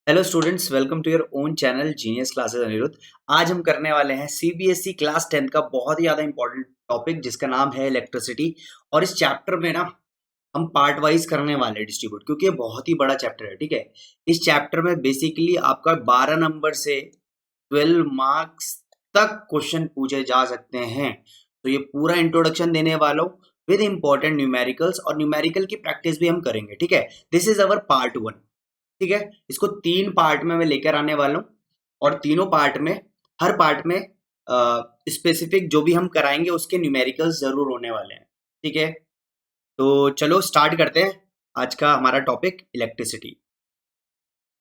Hello students, welcome to your own channel genius classes Anirudh. आज हम करने वाले हैं सीबीएसई क्लास 10 का बहुत ही ज़्यादा इंपॉर्टेंट टॉपिक जिसका नाम है इलेक्ट्रिसिटी। और इस चैप्टर में ना हम पार्ट वाइज करने वाले हैं डिस्ट्रीब्यूट, क्योंकि ये बहुत ही बड़ा चैप्टर है। ठीक है, इस चैप्टर में बेसिकली आपका 12 नंबर से 12 मार्क्स तक क्वेश्चन पूछे जा सकते हैं। तो ये पूरा इंट्रोडक्शन देने वाला हूँ विद इंपॉर्टेंट न्यूमेरिकल्स, और न्यूमेरिकल की प्रैक्टिस भी हम करेंगे। ठीक है, दिस इज अवर पार्ट 1। ठीक है, इसको 3 पार्ट में मैं लेकर आने वाला हूँ, और तीनों पार्ट में हर पार्ट में स्पेसिफिक जो भी हम कराएंगे उसके न्यूमेरिकल्स जरूर होने वाले हैं। ठीक है, तो चलो स्टार्ट करते हैं आज का हमारा टॉपिक इलेक्ट्रिसिटी।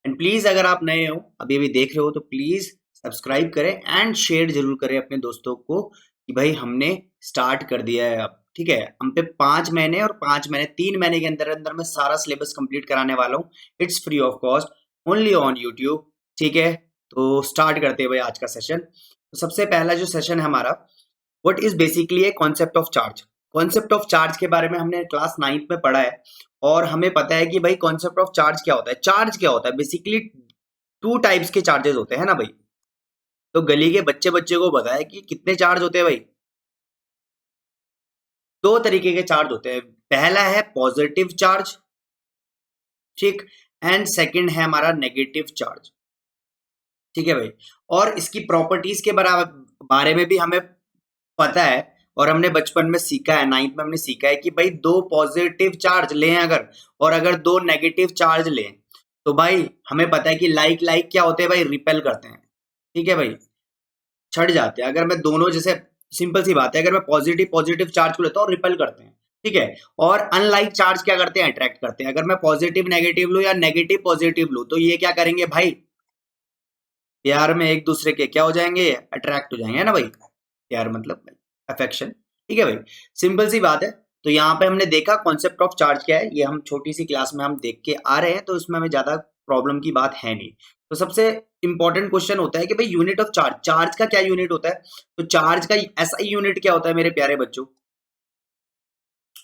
एंड प्लीज अगर आप नए हो, अभी अभी देख रहे हो, तो प्लीज सब्सक्राइब करें एंड शेयर जरूर करें अपने दोस्तों को कि भाई हमने स्टार्ट कर दिया है अब। ठीक है, हम पे 5 महीने और 5 महीने 3 महीने के अंदर अंदर मैं सारा सिलेबस कंप्लीट कराने वाला हूँ। It's free of cost, only on YouTube. ठीक है, तो स्टार्ट करते हैं भाई आज का सेशन। तो सबसे पहला जो सेशन है हमारा, what is basically a concept of charge. Concept of charge के बारे में हमने क्लास 9th में पढ़ा है, और हमें पता है कि भाई कॉन्सेप्ट ऑफ चार्ज क्या होता है। चार्ज क्या होता है, बेसिकली 2 टाइप्स के चार्जेस होते हैं ना भाई। तो गली के बच्चे बच्चे को बताया कि कितने चार्ज होते हैं भाई। 2 तरीके के चार्ज होते हैं। पहला है पॉजिटिव चार्ज, ठीक, एंड सेकंड है हमारा नेगेटिव चार्ज। ठीक है भाई, और इसकी प्रॉपर्टीज के बारे में भी हमें पता है, और हमने बचपन में सीखा है, 9th में हमने सीखा है कि भाई 2 पॉजिटिव चार्ज लें अगर, और अगर 2 नेगेटिव चार्ज लें, तो भाई हमें पता है कि लाइक लाइक क्या होते हैं भाई, रिपेल करते हैं। ठीक है भाई, छट जाते हैं। अगर मैं दोनों, जैसे सिंपल सी बात है, अगर मैं पॉजिटिव पॉजिटिव चार्ज को लेता हूँ, रिपेल करते हैं। ठीक है, और अनलाइक चार्ज क्या करते हैं, अट्रैक्ट करते हैं। अगर मैं पॉजिटिव नेगेटिव लूँ या नेगेटिव पॉजिटिव लूँ, तो ये क्या करेंगे भाई, प्यार में एक दूसरे के क्या हो जाएंगे, अट्रैक्ट हो जाएंगे, है ना भाई। प्यार मतलब अफेक्शन। ठीक है भाई, सिंपल सी बात है। तो यहाँ पे हमने देखा कॉन्सेप्ट ऑफ चार्ज क्या है, ये हम छोटी सी क्लास में हम देख के आ रहे हैं, तो इसमें हमें ज्यादा प्रॉब्लम की बात है नहीं। तो सबसे इंपॉर्टेंट क्वेश्चन होता है कि भाई यूनिट ऑफ चार्ज, चार्ज का क्या यूनिट होता है। तो चार्ज का ऐसा यूनिट क्या होता है मेरे प्यारे बच्चों,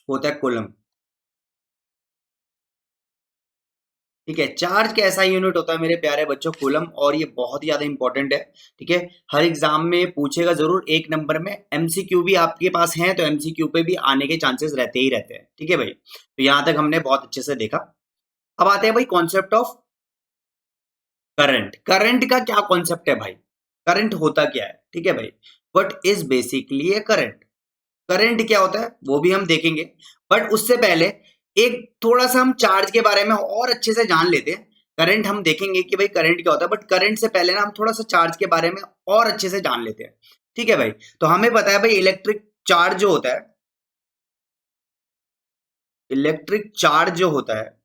होता है कूलम। ठीक है, चार्ज का ऐसा यूनिट होता है मेरे प्यारे बच्चों, कूलम, और ये बहुत ही ज्यादा इंपॉर्टेंट है। ठीक है, हर एग्जाम में पूछेगा जरूर 1 नंबर में। एमसीक्यू भी आपके पास है, तो एमसीक्यू पे भी आने के चांसेस रहते ही रहते हैं। ठीक है भाई, तो यहां तक हमने बहुत अच्छे से देखा। अब आते हैं भाई कॉन्सेप्ट ऑफ करंट। करंट का क्या कॉन्सेप्ट है भाई, करंट होता क्या है। ठीक है भाई, what is basically a current. Current क्या होता है वो भी हम देखेंगे, बट उससे पहले एक थोड़ा सा हम चार्ज के बारे में और अच्छे से जान लेते हैं। करंट हम देखेंगे कि भाई करंट क्या होता है, बट करंट से पहले ना हम थोड़ा सा चार्ज के बारे में और अच्छे से जान लेते हैं। ठीक है भाई, तो हमें पता है भाई इलेक्ट्रिक चार्ज जो होता है, इलेक्ट्रिक चार्ज जो होता है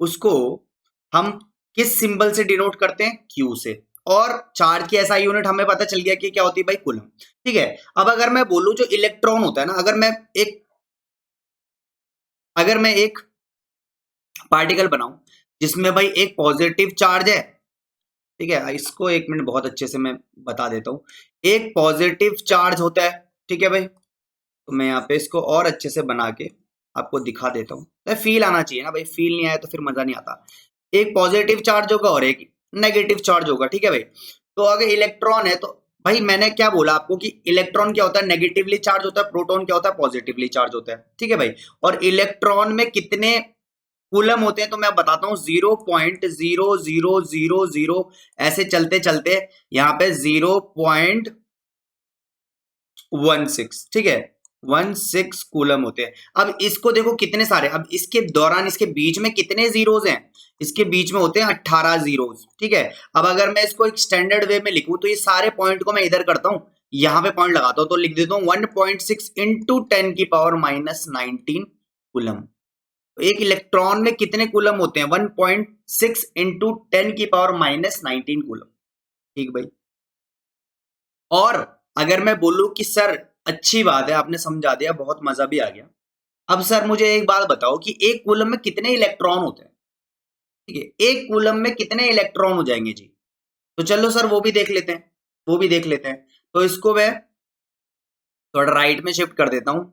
उसको हम किस सिंबल से डिनोट करते हैं, क्यू से। और चार्ज की ऐसा यूनिट हमें पता चल गया कि क्या होती है भाई, कूलम। ठीक है, अब अगर मैं बोलूं जो इलेक्ट्रॉन होता है ना, अगर मैं एक पार्टिकल बनाऊं जिसमें भाई एक पॉजिटिव चार्ज है। ठीक है, इसको 1 मिनट बहुत अच्छे से मैं बता देता हूं। एक पॉजिटिव चार्ज होता है, ठीक है भाई, तो मैं यहाँ पे इसको और अच्छे से बना के आपको दिखा देता हूँ। तो फील आना चाहिए ना भाई, फील नहीं आया तो फिर मजा नहीं आता। एक पॉजिटिव चार्ज होगा और एक नेगेटिव चार्ज होगा। ठीक है भाई, तो अगर इलेक्ट्रॉन है, तो भाई मैंने क्या बोला आपको कि इलेक्ट्रॉन क्या होता है, नेगेटिवली चार्ज होता है, प्रोटॉन क्या होता है, पॉजिटिवली चार्ज होता है। ठीक है भाई, और इलेक्ट्रॉन में कितने कूलम होते हैं, तो मैं बताता हूं 0.0000, ऐसे चलते चलते यहाँ पे 0.16। ठीक है, 16 कूलम होते हैं। अब इसको देखो कितने सारे, अब इसके दौरान इसके बीच में कितने जीरोज हैं, इसके बीच में होते हैं 18 जीरोज। ठीक है, अब अगर मैं इसको एक स्टैंडर्ड वे में लिखूं, तो ये सारे पॉइंट को मैं इधर करता हूं, यहां पे पॉइंट लगाता हूं, तो लिख देता हूं 1.6 इंटू 10⁻⁻19 कूलम। एक इलेक्ट्रॉन में कितने कूलम होते हैं, 1.6 इंटू 10⁻⁻19 कूलम। ठीक भाई, और अगर मैं बोलूं कि सर अच्छी बात है आपने समझा दिया, बहुत मजा भी आ गया, अब सर मुझे एक बात बताओ कि एक कूलम में कितने इलेक्ट्रॉन होते हैं। ठीक है, एक कूलम में कितने इलेक्ट्रॉन हो जाएंगे जी, तो चलो सर वो भी देख लेते हैं, वो भी देख लेते हैं। तो इसको मैं थोड़ा राइट में शिफ्ट कर देता हूं,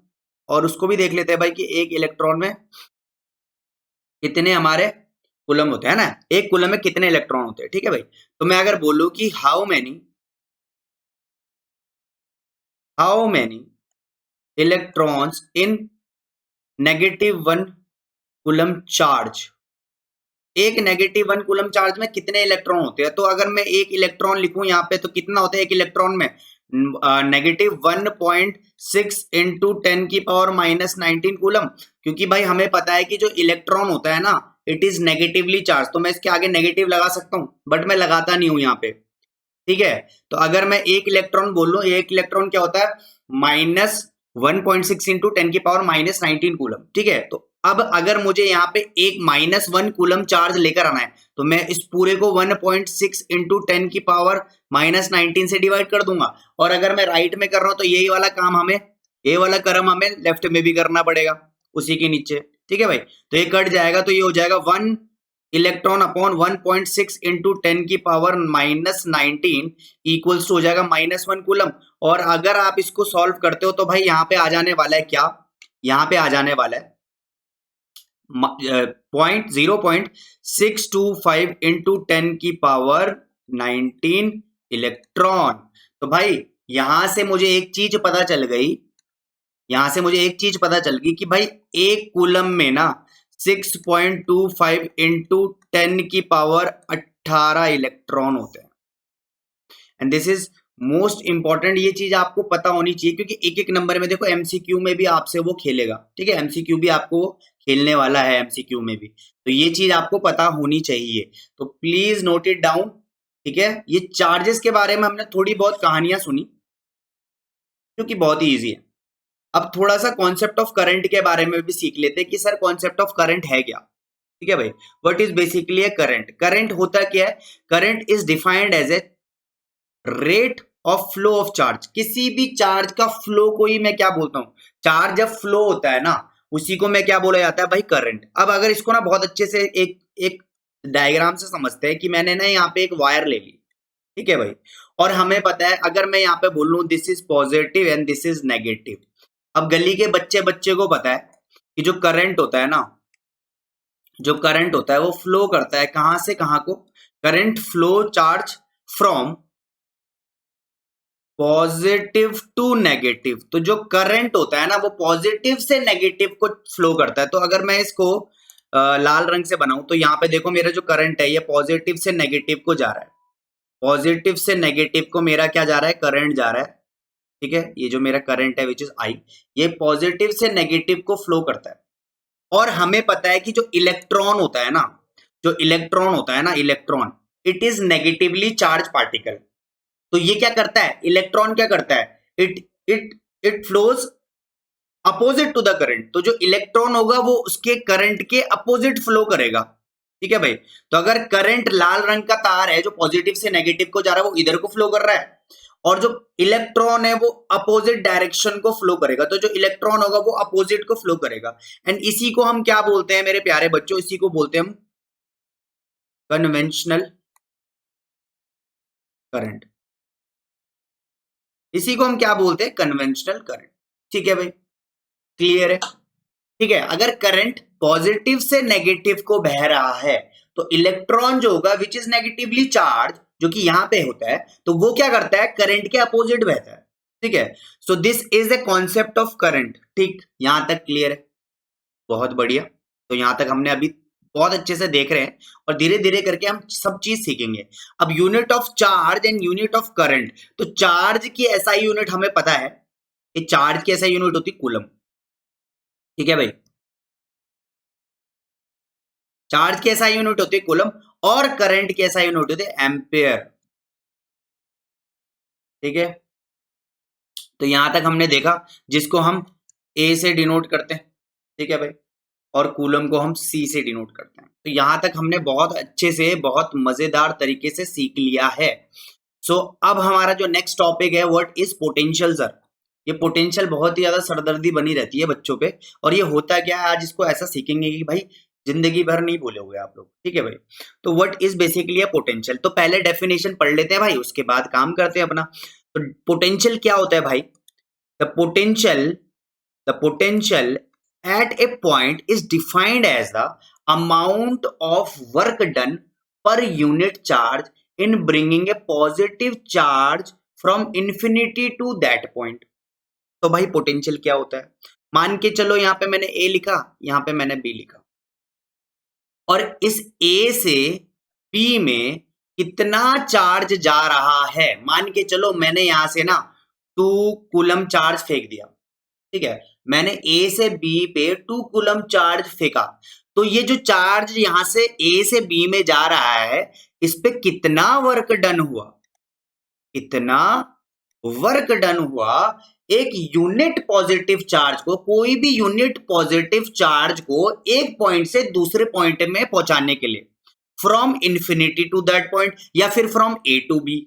और उसको भी देख लेते हैं भाई कि एक इलेक्ट्रॉन में कितने हमारे कूलम होते हैं ना, एक कूलम में कितने इलेक्ट्रॉन होते हैं, ठीक है भाई। तो मैं अगर बोलूं कि how many electrons in -1 coulomb charge, एक -1 कूलम चार्ज में कितने इलेक्ट्रॉन होते हैं, तो अगर मैं एक इलेक्ट्रॉन लिखूं यहाँ पे तो कितना होता है एक इलेक्ट्रॉन में, -1.6 इंटू 10⁻⁻19 कूलम। क्योंकि भाई हमें पता है कि जो इलेक्ट्रॉन होता है ना, इट इज नेगेटिवली चार्ज, तो मैं इसके आगे नेगेटिव लगा सकता हूँ, बट मैं लगाता नहीं हूं यहाँ पे, ठीक है। तो अगर मैं एक इलेक्ट्रॉन बोल लूं, एक इलेक्ट्रॉन क्या होता है, -1.6 इंटू 10⁻⁻19 कूलम, ठीक है। तो अब अगर मुझे यहाँ पे एक -1 कूलम चार्ज लेकर आना है, तो मैं इस पूरे को 1.6 इंटू 10⁻⁻19 से डिवाइड कर दूंगा। और अगर मैं राइट में कर रहा हूं तो यही वाला काम हमें, ये वाला कर्म हमें लेफ्ट में भी करना पड़ेगा उसी के नीचे, ठीक है भाई। तो ये कट जाएगा, तो ये हो जाएगा 1 इलेक्ट्रॉन अपॉन 1.6 इंटू 10⁻⁻19 इक्वल्स हो जाएगा -1 कूलम। और अगर आप इसको सॉल्व करते हो तो भाई यहाँ पे आ जाने वाला है क्या, यहाँ पे आ जाने वाला है 0.625 इंटू 10⁻19 इलेक्ट्रॉन। तो भाई यहां से मुझे एक चीज पता चल गई, यहां से मुझे एक चीज पता चल गई कि भाई एक कूलम में ना 6.25 इंटू 10⁻18 इलेक्ट्रॉन होते हैं। And this is most important, ये चीज आपको पता होनी चाहिए, क्योंकि एक एक नंबर में देखो एमसीक्यू में भी आपसे वो खेलेगा, ठीक है, एमसीक्यू भी आपको खेलने वाला है एमसीक्यू में भी, तो ये चीज आपको पता होनी चाहिए, तो प्लीज नोट इट डाउन, ठीक है। ये चार्जेस के बारे में हमने थोड़ी बहुत कहानियां सुनी, क्योंकि बहुत ही ईजी है। अब थोड़ा सा कॉन्सेप्ट ऑफ करंट के बारे में भी सीख लेते हैं कि सर कॉन्सेप्ट ऑफ करंट है क्या, ठीक है भाई। What is basically a current, current होता क्या है, current is defined as a rate of flow of charge, किसी भी चार्ज का फ्लो को ही मैं क्या बोलता हूं, चार्ज जब फ्लो होता है ना उसी को मैं क्या बोला जाता है भाई, करंट। अब अगर इसको ना बहुत अच्छे से एक एक डायग्राम से समझते हैं कि मैंने ना यहाँ पे एक वायर ले ली, ठीक है भाई, और हमें पता है अगर मैं यहाँ पे बोल लूं this is positive and this is negative. अब गली के बच्चे बच्चे को पता है कि जो करंट होता है ना, जो करंट होता है वो फ्लो करता है कहां से कहां को, current flow charge from positive to negative. तो जो करंट होता है ना वो पॉजिटिव से नेगेटिव को फ्लो करता है। तो अगर मैं इसको लाल रंग से बनाऊं तो यहाँ पे देखो मेरा जो करंट है ये पॉजिटिव से नेगेटिव को जा रहा है, पॉजिटिव से नेगेटिव को मेरा क्या जा रहा है, करंट जा रहा है, ठीक है। ये जो मेरा करंट है विच इज आई, ये पॉजिटिव से नेगेटिव को फ्लो करता है। और हमें पता है कि जो इलेक्ट्रॉन होता है ना, जो इलेक्ट्रॉन होता है ना, electron it is negatively charge particle. तो ये क्या करता है, इलेक्ट्रॉन क्या करता है, it it it flows opposite to the current. तो जो इलेक्ट्रॉन होगा वो उसके करंट के अपोजिट फ्लो करेगा, ठीक है भाई। तो अगर करंट लाल रंग का तार है जो पॉजिटिव से नेगेटिव को जा रहा है वो इधर को फ्लो कर रहा है, और जो इलेक्ट्रॉन है वो अपोजिट डायरेक्शन को फ्लो करेगा। तो जो इलेक्ट्रॉन होगा वो अपोजिट को फ्लो करेगा। एंड इसी को हम क्या बोलते हैं मेरे प्यारे बच्चों, इसी को बोलते हैं हम कन्वेंशनल करंट। इसी को हम क्या बोलते हैं, कन्वेंशनल करंट, ठीक है भाई, क्लियर है, ठीक है। अगर करंट पॉजिटिव से नेगेटिव को बह रहा है तो इलेक्ट्रॉन जो होगा विच इज नेगेटिवली चार्ज, जो कि यहां पे होता है, तो वो क्या करता है, करंट के अपोजिट बहता है, ठीक है। सो this is a concept of current, ठीक, यहां तक क्लियर है, बहुत बढ़िया। तो यहां तक हमने अभी बहुत अच्छे से देख रहे हैं, और धीरे धीरे करके हम सब चीज सीखेंगे। अब unit of charge and unit of current, तो चार्ज की एसआई यूनिट हमें पता है, चार्ज की एसआई यूनिट होती है कूलम, ठीक है भाई, चार्ज की एसआई यूनिट होती है कूलम, और करंट की एसआई यूनिट होती है एम्पियर, ठीक है। तो यहां तक हमने देखा, जिसको हम ए से डिनोट करते हैं, ठीक है भाई, और कूलम को हम सी से डिनोट करते हैं। तो यहां तक हमने बहुत अच्छे से बहुत मजेदार तरीके से सीख लिया है। सो अब हमारा जो नेक्स्ट टॉपिक है व्हाट इज पोटेंशियल सर। ये पोटेंशियल बहुत ही ज्यादा सरदर्दी बनी रहती है बच्चों पे, और ये होता क्या है, आज इसको ऐसा सीखेंगे कि भाई जिंदगी भर नहीं भूलोगे आप लोग, ठीक है भाई। तो what is basically a potential, तो पहले डेफिनेशन पढ़ लेते हैं भाई, उसके बाद काम करते हैं अपना। तो पोटेंशियल क्या होता है भाई, the potential at a point is defined as the amount of work done per unit charge in bringing a positive charge from infinity to that point. तो भाई पोटेंशियल क्या होता है, मान के चलो यहां पे मैंने ए लिखा, यहां पे मैंने बी लिखा, और इस ए से बी में कितना चार्ज जा रहा है, मान के चलो मैंने यहां से ना 2 कूलम चार्ज फेंक दिया, ठीक है, मैंने ए से बी पे 2 कूलम चार्ज फेंका, तो ये जो चार्ज यहां से ए से बी में जा रहा है, इस पे कितना वर्क डन हुआ, कितना वर्क डन हुआ एक यूनिट पॉजिटिव चार्ज को, कोई भी यूनिट पॉजिटिव चार्ज को एक पॉइंट से दूसरे पॉइंट में पहुंचाने के लिए, from infinity to that point या फिर फ्रॉम ए टू बी।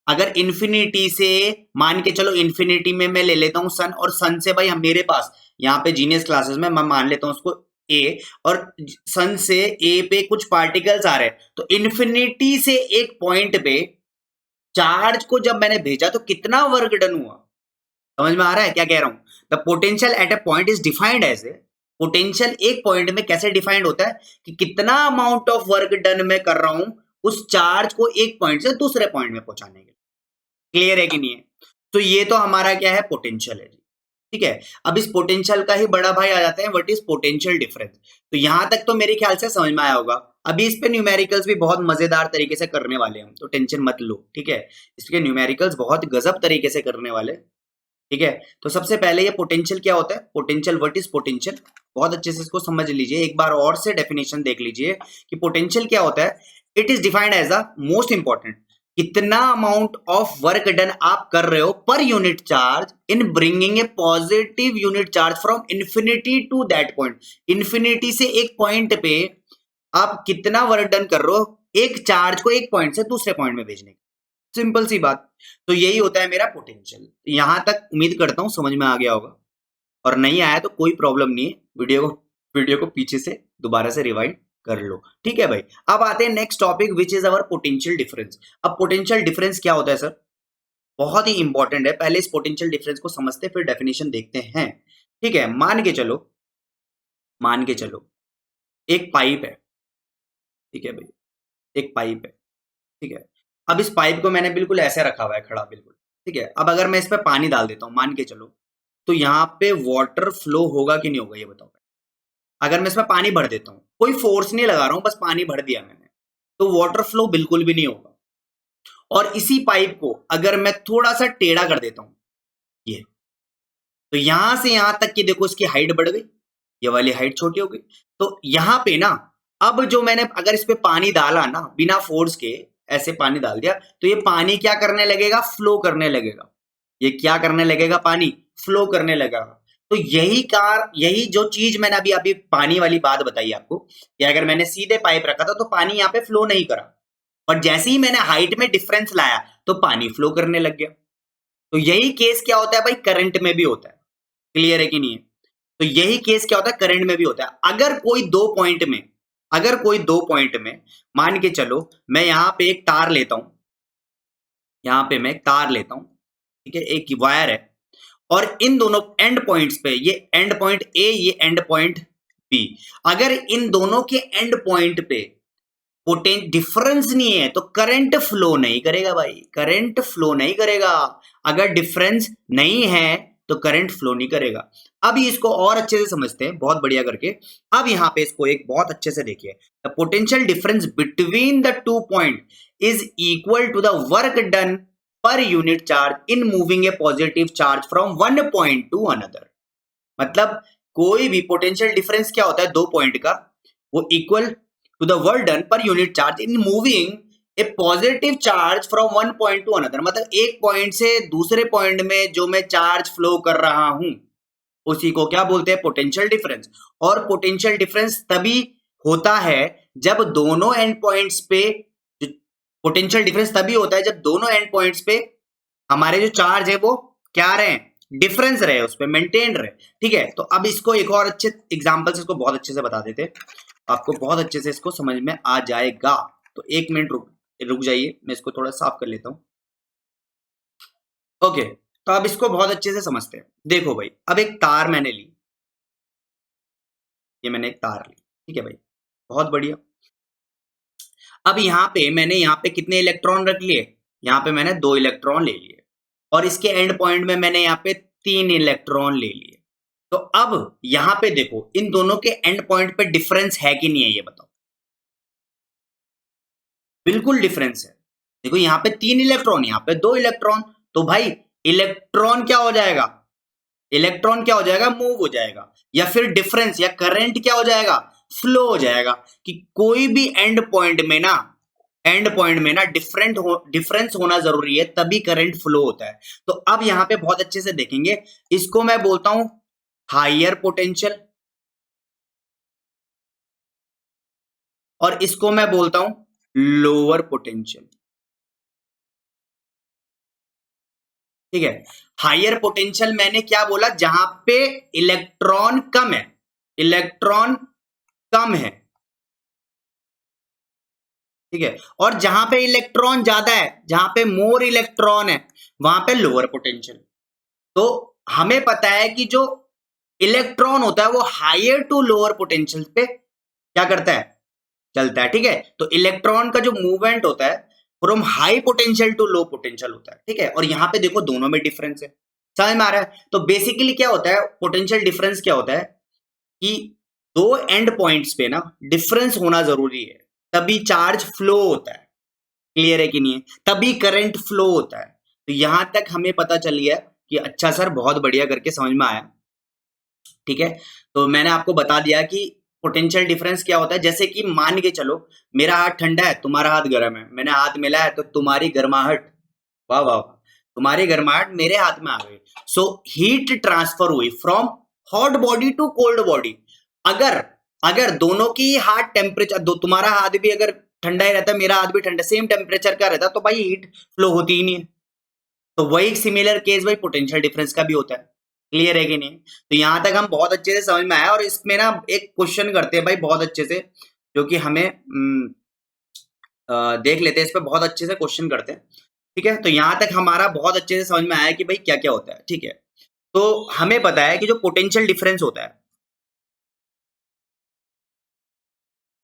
अगर इंफिनिटी से, मान के चलो इंफिनिटी में मैं ले लेता हूं सन, और सन से भाई हम मेरे पास यहाँ पे जीनियस क्लासेस में मैं मान लेता हूं उसको ए, और सन से ए पे कुछ पार्टिकल्स आ रहे हैं, तो इंफिनिटी से एक पॉइंट पे चार्ज को जब मैंने भेजा तो कितना वर्क डन हुआ, समझ में आ रहा है क्या कह रहा हूं। The potential at a point is defined as a, potential एक पॉइंट में कैसे डिफाइंड होता है कि कितना अमाउंट ऑफ वर्क डन मैं कर रहा हूं उस चार्ज को एक पॉइंट से दूसरे पॉइंट में पहुंचाने के लिए। क्लियर है कि नहीं है। तो ये तो हमारा क्या है, पोटेंशियल है जी, ठीक है। अब इस पोटेंशियल का ही बड़ा भाई आ जाते हैं व्हाट इज पोटेंशियल डिफरेंस। तो यहां तक तो मेरे ख्याल से समझ में आया होगा। अभी इस पे न्यूमेरिकल्स भी बहुत मजेदार तरीके से करने वाले हैं, तो टेंशन मत लो, ठीक है। इसके न्यूमेरिकल्स बहुत गजब तरीके से करने वाले, ठीक है। तो सबसे पहले ये पोटेंशियल क्या होता है, पोटेंशियल व्हाट इज पोटेंशियल, बहुत अच्छे से इसको समझ लीजिए, एक बार और से डेफिनेशन देख लीजिए कि पोटेंशियल क्या होता है। It is defined as a most important, कितना अमाउंट ऑफ वर्क डन आप कर रहे हो per unit charge in bringing a positive unit charge from infinity to that point. Infinity से एक पॉइंट पे आप कितना वर्क डन कर रहे हो एक चार्ज को एक पॉइंट से दूसरे पॉइंट में भेजने का, सिंपल सी बात। तो यही होता है मेरा पोटेंशियल। यहां तक उम्मीद करता हूं समझ में आ गया होगा, और नहीं आया तो कोई प्रॉब्लम नहीं है, वीडियो को पीछे से दोबारा से रिवाइंड कर लो, ठीक है भाई। अब आते हैं next topic which is our potential difference. अब पोटेंशियल डिफरेंस क्या होता है सर, बहुत ही इंपॉर्टेंट है, पहले इस पोटेंशियल डिफरेंस को समझते फिर डेफिनेशन देखते हैं, ठीक है। मान के चलो एक पाइप है, ठीक है भाई, एक पाइप है, ठीक है। अब इस पाइप को मैंने बिल्कुल ऐसे रखा हुआ है, खड़ा बिल्कुल, ठीक है। अब अगर मैं इस पे पानी डाल देता हूं, मान के चलो, तो यहाँ पे वाटर फ्लो होगा कि नहीं होगा ये बताओ। अगर मैं इसमें पानी भर देता हूँ, कोई फोर्स नहीं लगा रहा हूं, बस पानी भर दिया मैंने, तो वाटर फ्लो बिल्कुल भी नहीं होगा। और इसी पाइप को अगर मैं थोड़ा सा टेढ़ा कर देता हूं, ये, तो यहां से यहां तक कि देखो इसकी हाइट बढ़ गई, ये वाली हाइट छोटी हो गई। तो यहां पे ना, अब जो मैंने अगर इस पे पानी डाला ना बिना फोर्स के, ऐसे पानी डाल दिया, तो ये पानी क्या करने लगेगा, फ्लो करने लगेगा। ये क्या करने लगेगा, पानी फ्लो करने लगेगा। तो यही जो चीज मैंने अभी अभी पानी वाली बात बताई आपको, कि अगर मैंने सीधे पाइप रखा था तो पानी यहाँ पे फ्लो नहीं करा, और जैसे ही मैंने हाइट में डिफरेंस लाया तो पानी फ्लो करने लग गया। तो यही केस क्या होता है भाई, करंट में भी होता है। क्लियर है कि नहीं है। तो यही केस क्या होता है, करंट में भी होता है। अगर कोई दो पॉइंट में मान के चलो मैं यहां पे एक तार लेता हूं, यहां पे मैं एक तार लेता हूं, ठीक है, एक वायर है, और इन दोनों एंड पॉइंट्स पे, ये एंड पॉइंट ए, ये एंड पॉइंट बी, अगर इन दोनों के एंड पॉइंट पे पोटेंशियल डिफरेंस नहीं है तो करंट फ्लो नहीं करेगा भाई, करंट फ्लो नहीं करेगा। अगर डिफरेंस नहीं है तो करंट फ्लो नहीं करेगा। अब इसको और अच्छे से समझते हैं, बहुत बढ़िया करके। अब यहां पे इसको एक बहुत अच्छे से देखिए, the potential difference between the 2 point is equal to the work done per unit charge in moving a positive charge from one point to another. मतलब कोई भी पोटेंशियल डिफरेंस क्या होता है दो पॉइंट का, वो equal to the work done per unit charge in moving a positive charge from one point to another. मतलब एक पॉइंट से दूसरे पॉइंट में जो मैं चार्ज फ्लो कर रहा हूं उसी को क्या बोलते हैं, पोटेंशियल डिफरेंस। और पोटेंशियल डिफरेंस तभी होता है जब दोनों एंड पॉइंट्स पे, पोटेंशियल डिफरेंस तभी होता है जब दोनों एंड पॉइंट्स पे हमारे जो चार्ज है वो क्या रहे, डिफरेंस रहे, उस पर मेंटेन रहे, ठीक है। तो अब इसको एक और अच्छे एग्जांपल से इसको बहुत अच्छे से बता देते, आपको बहुत अच्छे से इसको समझ में आ जाएगा। तो एक मिनट रुक जाइए, मैं इसको थोड़ा साफ कर लेता हूं। ओके, तो अब इसको बहुत अच्छे से समझते हैं। देखो भाई, अब एक तार मैंने ली, ये मैंने एक तार ली, ठीक है भाई। बहुत बढ़िया। अब यहाँ पे कितने इलेक्ट्रॉन रख लिए? यहाँ पे मैंने 2 इलेक्ट्रॉन ले लिए और इसके एंड पॉइंट में मैंने यहाँ पे 3 इलेक्ट्रॉन ले लिए। तो अब यहाँ पे देखो इन दोनों के एंड पॉइंट पे डिफरेंस है कि नहीं है, ये बताओ। बिल्कुल डिफरेंस है। देखो यहाँ पे 3 इलेक्ट्रॉन, यहाँ पे 2 इलेक्ट्रॉन, तो भाई इलेक्ट्रॉन क्या हो जाएगा? इलेक्ट्रॉन क्या हो जाएगा? मूव हो जाएगा। या फिर डिफरेंस या करंट क्या हो जाएगा? फ्लो हो जाएगा। कि कोई भी एंड पॉइंट में ना डिफरेंस होना जरूरी है, तभी करंट फ्लो होता है। तो अब यहाँ पे बहुत अच्छे से देखेंगे, इसको मैं बोलता हूं हायर पोटेंशियल और इसको मैं बोलता हूं लोअर पोटेंशियल। ठीक है, हायर पोटेंशियल मैंने क्या बोला? जहां पे इलेक्ट्रॉन कम है, इलेक्ट्रॉन कम है। ठीक है, और जहां पे इलेक्ट्रॉन ज्यादा है, जहां पे मोर इलेक्ट्रॉन है, वहां पे लोअर पोटेंशियल। तो हमें पता है कि जो इलेक्ट्रॉन होता है वो हायर टू लोअर पोटेंशियल पे क्या करता है? चलता है। ठीक है, तो इलेक्ट्रॉन का जो मूवमेंट होता है from high potential to low potential होता है। ठीक है, और यहां पे देखो दोनों में डिफरेंस है। समझ में आ रहा है? तो बेसिकली क्या होता है, पोटेंशियल डिफरेंस क्या होता है कि दो एंड पॉइंट्स पे ना डिफरेंस होना जरूरी है, तभी चार्ज फ्लो होता है। क्लियर है कि नहीं है? तभी करंट फ्लो होता है। तो यहां तक हमें पता चल गया कि अच्छा सर बहुत बढ़िया करके समझ में आया। ठीक है, तो मैंने आपको बता दिया कि पोटेंशियल डिफरेंस क्या होता है। जैसे कि मान के चलो मेरा हाथ ठंडा है, तुम्हारा हाथ गर्म है, मैंने हाथ मिला है तो तुम्हारी गर्माहट, वाह वाह, तुम्हारी गर्माहट मेरे हाथ में आ गई। सो हीट ट्रांसफर हुई from hot body to cold body. अगर अगर दोनों की हाथ टेम्परेचर, तुम्हारा हाथ भी अगर ठंडा ही रहता, मेरा हाथ भी ठंडा, सेम टेम्परेचर का रहता, तो भाई हीट फ्लो होती ही नहीं है। तो वही सिमिलर केस भाई पोटेंशियल डिफरेंस का भी होता है। क्लियर है कि नहीं? तो यहां तक हम बहुत अच्छे से समझ में आया। और इसमें ना एक क्वेश्चन करते हैं भाई बहुत अच्छे से, जो कि हमें देख लेते हैं, इस पर बहुत अच्छे से क्वेश्चन करते हैं। ठीक है, तो यहां तक हमारा बहुत अच्छे से समझ में आया कि भाई क्या क्या होता है। ठीक है, तो हमें पता है कि जो पोटेंशियल डिफरेंस होता है,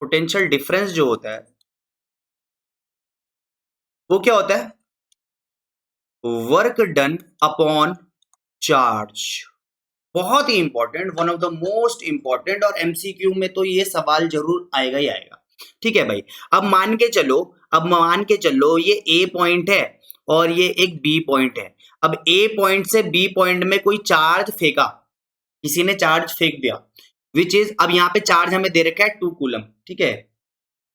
पोटेंशियल डिफरेंस जो होता है वो क्या होता है? Work done upon charge. बहुत ही important, one of the most important, और एमसीक्यू में तो ये सवाल जरूर आएगा ही आएगा। ठीक है भाई, अब मान के चलो ये ए पॉइंट है और ये एक बी पॉइंट है। अब ए पॉइंट से बी पॉइंट में कोई चार्ज फेंका, किसी ने चार्ज फेंक दिया, विच इज, अब यहाँ पे चार्ज हमें दे रखा है 2 कूलम। ठीक है,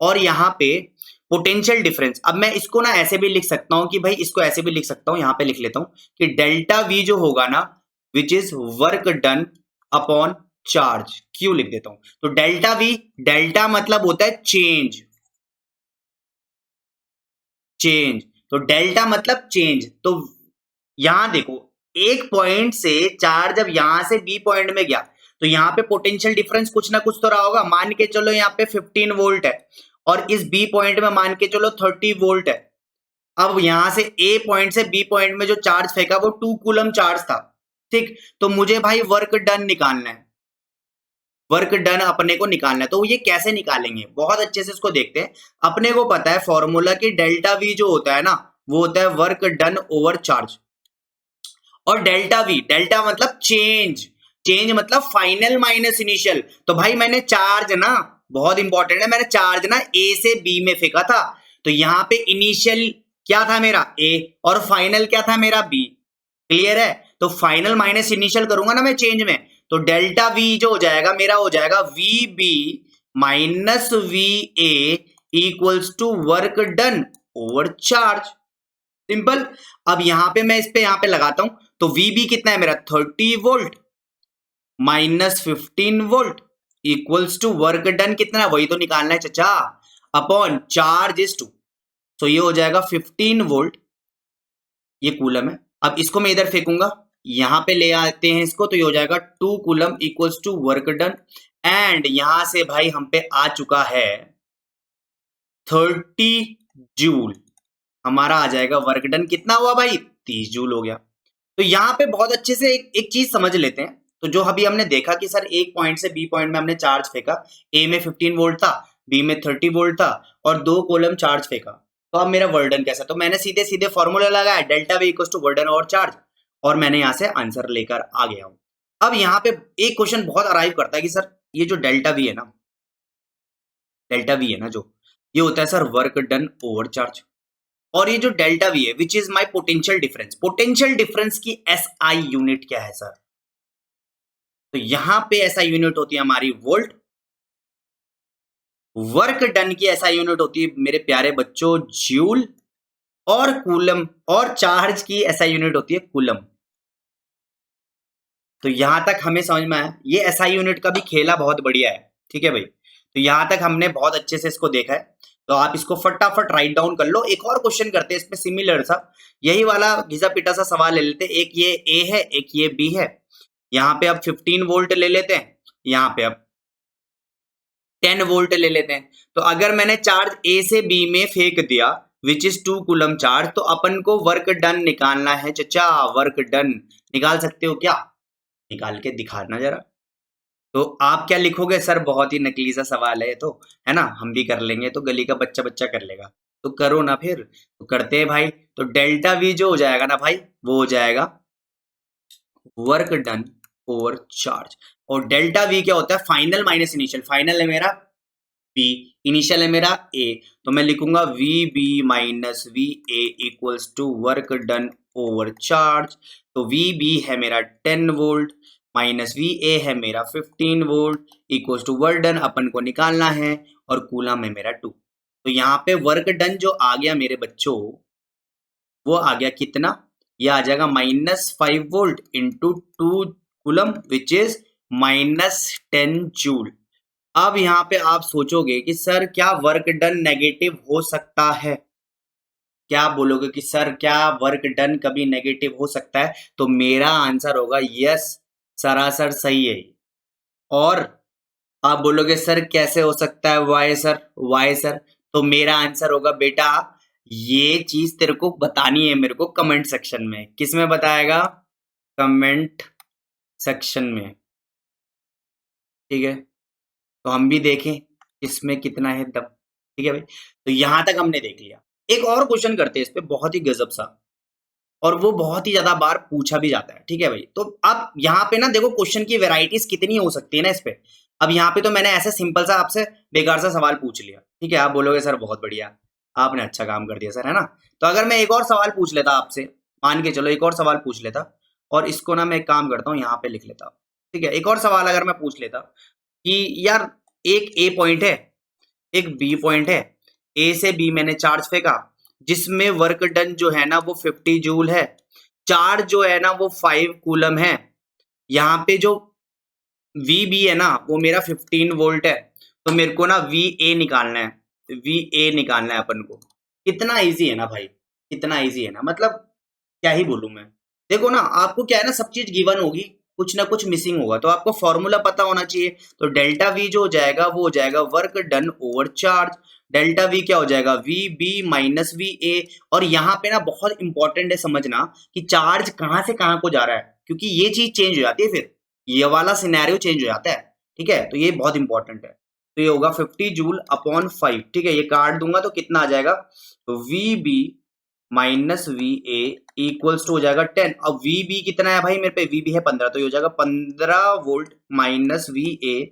और यहाँ पे पोटेंशियल डिफरेंस, अब मैं इसको ना ऐसे भी लिख सकता हूं कि भाई, इसको ऐसे भी लिख सकता हूं, यहां पे लिख लेता हूं कि डेल्टा वी जो होगा ना, which is work done upon charge, Q लिख देता हूं। तो डेल्टा वी, डेल्टा मतलब होता है चेंज, चेंज, तो डेल्टा मतलब चेंज। तो यहां देखो एक पॉइंट से चार्ज जब यहां से बी पॉइंट में गया, तो यहां पे पोटेंशियल डिफरेंस कुछ ना कुछ तो रहा होगा। मान के चलो यहाँ पे 15 वोल्ट है और इस बी पॉइंट में मान के चलो 30 वोल्ट है। अब यहां से ए पॉइंट से बी पॉइंट में जो चार्ज फेंका वो 2 कूलम चार्ज था। ठीक, तो मुझे भाई वर्क डन निकालना है, वर्क डन अपने को निकालना है। तो ये कैसे निकालेंगे, बहुत अच्छे से इसको देखते हैं। अपने को पता है फॉर्मूला कि डेल्टा वी जो होता है ना, वो होता है वर्क डन ओवर चार्ज। और डेल्टा वी, डेल्टा मतलब चेंज, चेंज मतलब फाइनल माइनस इनिशियल। तो भाई मैंने चार्ज ना, बहुत इंपॉर्टेंट है, मैंने चार्ज ना ए से बी में फेंका था, तो यहां पे इनिशियल क्या था मेरा? ए, और फाइनल क्या था मेरा? बी। क्लियर है? तो फाइनल माइनस इनिशियल करूंगा ना मैं चेंज में, तो डेल्टा वी जो हो जाएगा मेरा, हो जाएगा V B minus V A equals to work done over charge. Simple. अब यहां पे मैं इस पे यहां पे लगाता हूं, तो वीबी कितना है मेरा? 30 volt minus 15 volt equals to work done कितना है, वही तो निकालना है चचा, अपॉन चार्ज इज 2। तो ये हो जाएगा 15 वोल्ट, ये कूलम है। अब इसको मैं इधर फेंकूंगा, यहां पे ले आते हैं इसको, तो ये हो जाएगा 2 coulomb equals to work done. And यहां से भाई हम पे आ चुका है 30 जूल, हमारा आ जाएगा वर्क डन कितना हुआ भाई? 30 जूल हो गया। तो यहाँ पे बहुत अच्छे से एक चीज समझ लेते हैं। तो जो अभी हमने देखा कि सर एक पॉइंट से बी पॉइंट में हमने चार्ज फेंका, ए में 15 वोल्ट था, बी में 30 वोल्ट था और 2 कूलम चार्ज फेंका, तो अब मेरा वर्क डन कैसा, तो मैंने सीधे सीधे फॉर्मूला लगाया delta V equals to work done और चार्ज, और मैंने यहाँ से आंसर लेकर आ गया हूँ। अब यहाँ पे एक क्वेश्चन बहुत अराइव करता है कि सर ये जो डेल्टा वी है ना, डेल्टा वी है ना जो, ये होता है sir work done over charge, और ये जो डेल्टा वी है which is my potential difference, potential difference की एसआई यूनिट क्या है सर, तो यहां पे एसआई यूनिट होती है हमारी वोल्ट, वर्क डन की एसआई यूनिट होती है मेरे प्यारे बच्चों जूल, और कूलम और चार्ज की एसआई यूनिट होती है कूलम। तो यहां तक हमें समझ में आया, ये एसआई यूनिट का भी खेला बहुत बढ़िया है, ठीक है भाई। तो यहां तक हमने बहुत अच्छे से इसको देखा है, तो आप इसको फटाफट राइट डाउन कर लो। एक और क्वेश्चन करते हैं इसमें सिमिलर सा, यही वाला घिसा पिटा सा सवाल ले लेते हैं। एक ये ए है, एक ये बी है, यहाँ पे अब 15 वोल्ट ले लेते हैं, यहाँ पे अब 10 वोल्ट ले लेते हैं। तो अगर मैंने चार्ज ए से बी में फेंक दिया विच इज 2 कूलम चार्ज, तो अपन को वर्क डन निकालना है चचा, वर्क डन निकाल सकते हो क्या, निकाल के दिखाना जरा। तो आप क्या लिखोगे सर, बहुत ही नकली सा सवाल है तो, है ना, हम भी कर लेंगे, तो गली का बच्चा बच्चा कर लेगा, तो करो ना फिर, तो करते हैं भाई। तो डेल्टा वी जो हो जाएगा ना भाई, वो हो जाएगा वर्क डन ओवर चार्ज, और डेल्टा वी क्या होता है, फाइनल माइनस इनिशियल, फाइनल है मेरा बी, इनिशियल है मेरा ए, तो मैं लिखूंगा V B minus V A equals to work done over charge. तो वी बी है मेरा 10 वोल्ट माइनस वी ए है मेरा 15 volt equals to work done अपन को निकालना है, और कूलम है मेरा 2। तो यहाँ पे वर्क डन जो आ गया मेरे बच्चों, वो आ गया कितना, ये आ जाएगा -5 volt into 2 coulomb which is -10 joule. अब यहाँ पे आप सोचोगे कि सर क्या वर्क डन नेगेटिव हो सकता है, क्या बोलोगे कि सर क्या वर्क डन कभी नेगेटिव हो सकता है, तो मेरा आंसर होगा यस, सरासर सही है। और आप बोलोगे सर कैसे हो सकता है, वाई सर, वाई सर, तो मेरा आंसर होगा बेटा ये चीज तेरे को बतानी है मेरे को कमेंट सेक्शन में। किस में बताएगा, कमेंट सेक्शन में, ठीक है। तो हम भी देखें इसमें कितना है दम, ठीक है भाई। तो यहां तक हमने देख लिया। एक और क्वेश्चन करते हैं इस पे, बहुत ही गजब सा, और वो बहुत ही ज्यादा बार पूछा भी जाता है, ठीक है भाई। तो अब यहाँ पे ना देखो क्वेश्चन की वेराइटीज कितनी हो सकती है ना इस पे। अब यहाँ पे तो मैंने ऐसे सिंपल सा आपसे बेकार सा सवाल पूछ लिया, ठीक है, आप बोलोगे सर बहुत बढ़िया, आपने अच्छा काम कर दिया सर, है ना। तो अगर मैं एक और सवाल पूछ लेता आपसे, मान के चलो एक और सवाल पूछ लेता, और इसको ना मैं एक काम करता हूँ यहाँ पे लिख लेता, ठीक है। एक और सवाल अगर मैं पूछ लेता कि यार एक ए पॉइंट है, एक बी पॉइंट है, ए से बी मैंने चार्ज फेंका जिसमें वर्क डन जो है ना वो 50 जूल है, चार्ज जो है ना वो 5 कूलम है, यहाँ पे जो वी बी है ना वो मेरा 15 वोल्ट है, तो मेरे को ना वी ए निकालना है, वी ए निकालना है अपन को। कितना इजी है ना भाई, कितना इजी है ना, मतलब क्या ही बोलूं मैं। देखो ना आपको क्या है ना, सब चीज गिवन होगी, कुछ ना कुछ मिसिंग होगा, तो आपको फॉर्मूला पता होना चाहिए। तो डेल्टा वी जो हो जाएगा वो हो जाएगा work done over charge, delta V क्या हो जाएगा, V B minus V A. और यहाँ पे ना बहुत इंपॉर्टेंट है समझना कि चार्ज कहाँ से कहाँ को जा रहा है, क्योंकि ये चीज चेंज हो जाती है, फिर ये वाला सिनेरियो चेंज हो जाता है, ठीक है। तो ये बहुत इंपॉर्टेंट है। तो ये होगा 50 जूल अपॉन 5, ठीक है, ये काट दूंगा तो कितना आ जाएगा, तो V B minus V A equals to हो जाएगा 10। अब वी बी कितना है भाई मेरे पे, वी बी है 15, तो ये हो जाएगा 15 volt minus V A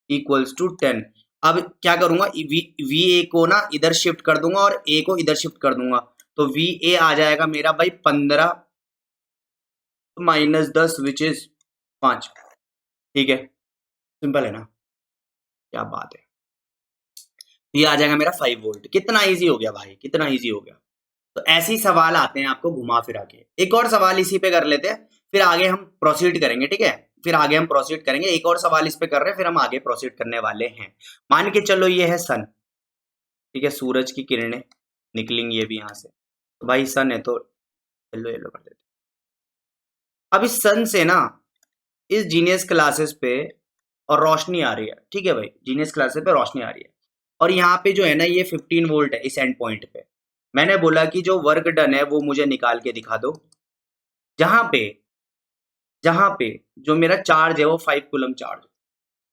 equals to 10। अब क्या करूंगा, वी ए को ना इधर शिफ्ट कर दूंगा और ए को इधर शिफ्ट कर दूंगा, तो वी ए आ जाएगा मेरा भाई 15 माइनस 10 विच इज 5, ठीक है, सिंपल है ना, क्या बात है। ये आ जाएगा मेरा 5 वोल्ट। कितना इजी हो गया भाई, कितना इजी हो गया। तो ऐसे ही सवाल आते हैं आपको घुमा फिरा के। एक और सवाल इसी पे कर लेते हैं, फिर आगे हम प्रोसीड करेंगे, ठीक है, फिर आगे हम प्रोसीड करेंगे। एक और सवाल इस पे कर रहे हैं, फिर हम आगे प्रोसीड करने वाले हैं। मान के चलो ये है सन, ठीक है, सूरज की किरणें निकलेंगी ये भी यहाँ से, तो भाई सन है तो येलो येलो कर देते। अब इस सन से ना इस जीनियस क्लासेस पे और रोशनी आ रही है, ठीक है भाई, जीनियस क्लासेस पे रोशनी आ रही है, और यहाँ पे जो है ना ये 15 वोल्ट है इस एंड पॉइंट पे। मैंने बोला कि जो वर्क डन है वो मुझे निकाल के दिखा दो, जहां पे जो मेरा चार्ज है वो 5 कूलम चार्ज,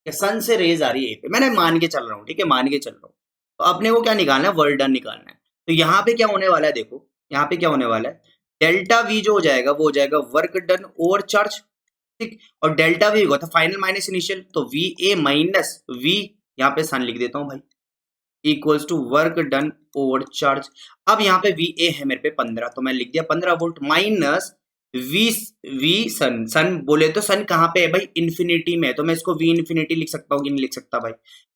सन से रेज आ रही है पे, मैंने मान के चल रहा हूँ, ठीक है, मान के चल रहा हूँ। तो अपने को क्या निकालना है, वर्क डन निकालना है। तो यहाँ पे क्या होने वाला है, देखो यहाँ पे क्या होने वाला है, डेल्टा वी जो हो जाएगा वो हो जाएगा वर्क डन ओवर चार्ज, ठीक। और डेल्टा वी होगा तो फाइनल माइनस इनिशियल, तो वी ए माइनस वी, यहाँ पे सन लिख देता हूँ भाई, equals to work done over charge. अब यहाँ पे वी ए है मेरे पे 15, तो मैं लिख दिया 15 वोल्ट माइनस वी, वी सन, सन बोले तो सन कहाँ पे है भाई, इन्फिनिटी में, तो मैं इसको वी इन्फिनिटी लिख सकता हूँ कि नहीं लिख सकता भाई,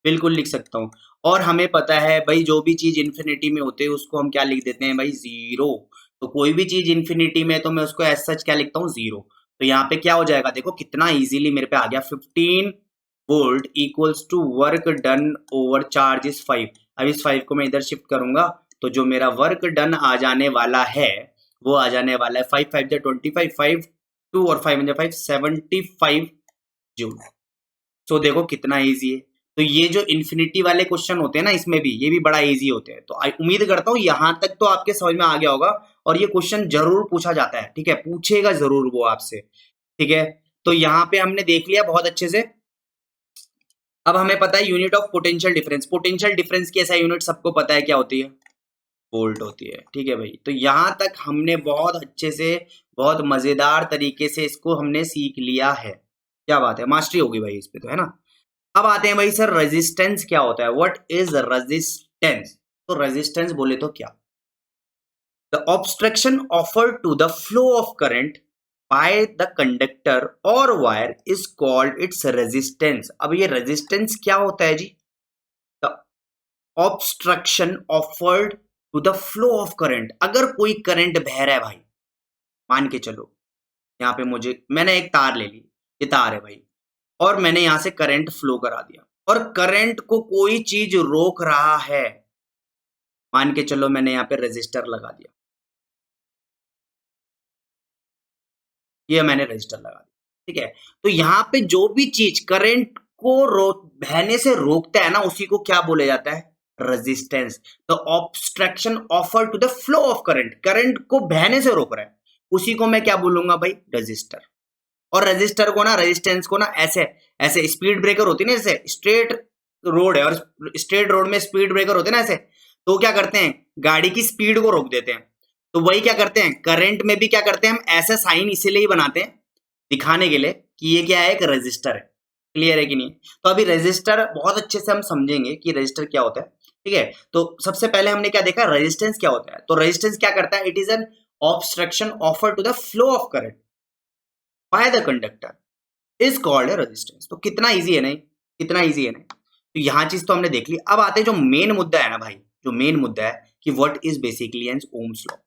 बिल्कुल लिख सकता हूँ। और हमें पता है भाई जो भी चीज इन्फिनिटी में होते हैं उसको हम क्या लिख देते हैं भाई, जीरो। तो कोई भी चीज इन्फिनिटी में तो मैं उसको एज सच क्या लिखता हूँ, जीरो। तो यहाँ पे क्या हो जाएगा, देखो कितना इजीली मेरे पे आ गया, 15 volt equals to work done over charge is 5। अब इस 5 को मैं इधर शिफ्ट करूंगा तो जो मेरा वर्क डन आ जाने वाला है वो आ जाने वाला है 5 5 25, 5 2 और 5 5 75 जूल। सो देखो कितना इजी है। तो ये जो इन्फिनिटी वाले क्वेश्चन होते हैं ना, इसमें भी ये भी बड़ा इजी होते हैं। तो उम्मीद करता हूँ यहां तक तो आपके समझ में आ गया होगा, और ये क्वेश्चन जरूर पूछा जाता है, ठीक है, पूछेगा जरूर वो आपसे, ठीक है। तो यहाँ पे हमने देख लिया बहुत अच्छे से। अब हमें पता है unit of potential difference, potential difference की ऐसा यूनिट सबको पता है क्या होती है, वोल्ट होती है, ठीक है भाई। तो यहां तक हमने बहुत अच्छे से, बहुत मजेदार तरीके से इसको हमने सीख लिया है। क्या बात है, मास्टरी होगी भाई इस पे तो, है ना। अब आते हैं भाई सर, रेजिस्टेंस क्या होता है, व्हाट इज रेजिस्टेंस। तो रेजिस्टेंस बोले तो क्या, the obstruction offered to the flow of current by the conductor और wire is called its resistance. अब ये रेजिस्टेंस क्या होता है जी, the obstruction offered to the flow of current. अगर कोई करंट बह रहा है भाई, मान के चलो यहाँ पे मुझे, मैंने एक तार ले ली, ये तार है भाई, और मैंने यहां से करंट फ्लो करा दिया, और करंट को कोई चीज रोक रहा है, मान के चलो मैंने यहाँ पे रेजिस्टर लगा दिया, ये मैंने रजिस्टर लगा दिया, ठीक है। तो यहाँ पे जो भी चीज करंट को बहने से रोकता है ना, उसी को क्या बोले जाता है, resistance. The obstruction offer to the flow of current, current को बहने से रोक रहा है, उसी को मैं क्या बोलूंगा भाई, रजिस्टर। और रजिस्टर को ना, रेजिस्टेंस को ना, ऐसे ऐसे स्पीड ब्रेकर होती है ना, जैसे स्ट्रेट रोड है और स्ट्रेट रोड में स्पीड ब्रेकर होते हैं ना ऐसे, तो क्या करते हैं, गाड़ी की स्पीड को रोक देते हैं। तो वही क्या करते हैं, करंट में भी क्या करते हैं हम, ऐसा साइन इसीलिए ही बनाते हैं, दिखाने के लिए कि ये क्या है, एक रेजिस्टर है। क्लियर है कि नहीं। तो अभी रेजिस्टर बहुत अच्छे से हम समझेंगे कि रेजिस्टर क्या होता है, ठीक है। तो सबसे पहले हमने क्या देखा, रेजिस्टेंस क्या होता है। तो रेजिस्टेंस क्या करता है, it is an obstruction offer to the flow of current by the conductor is called a resistance. तो कितना इजी है नहीं, कितना इजी है नहीं। तो यहां चीज तो हमने देख ली। अब आते हैं जो मेन मुद्दा है ना भाई, जो मेन मुद्दा है कि what is basically an Ohm's law.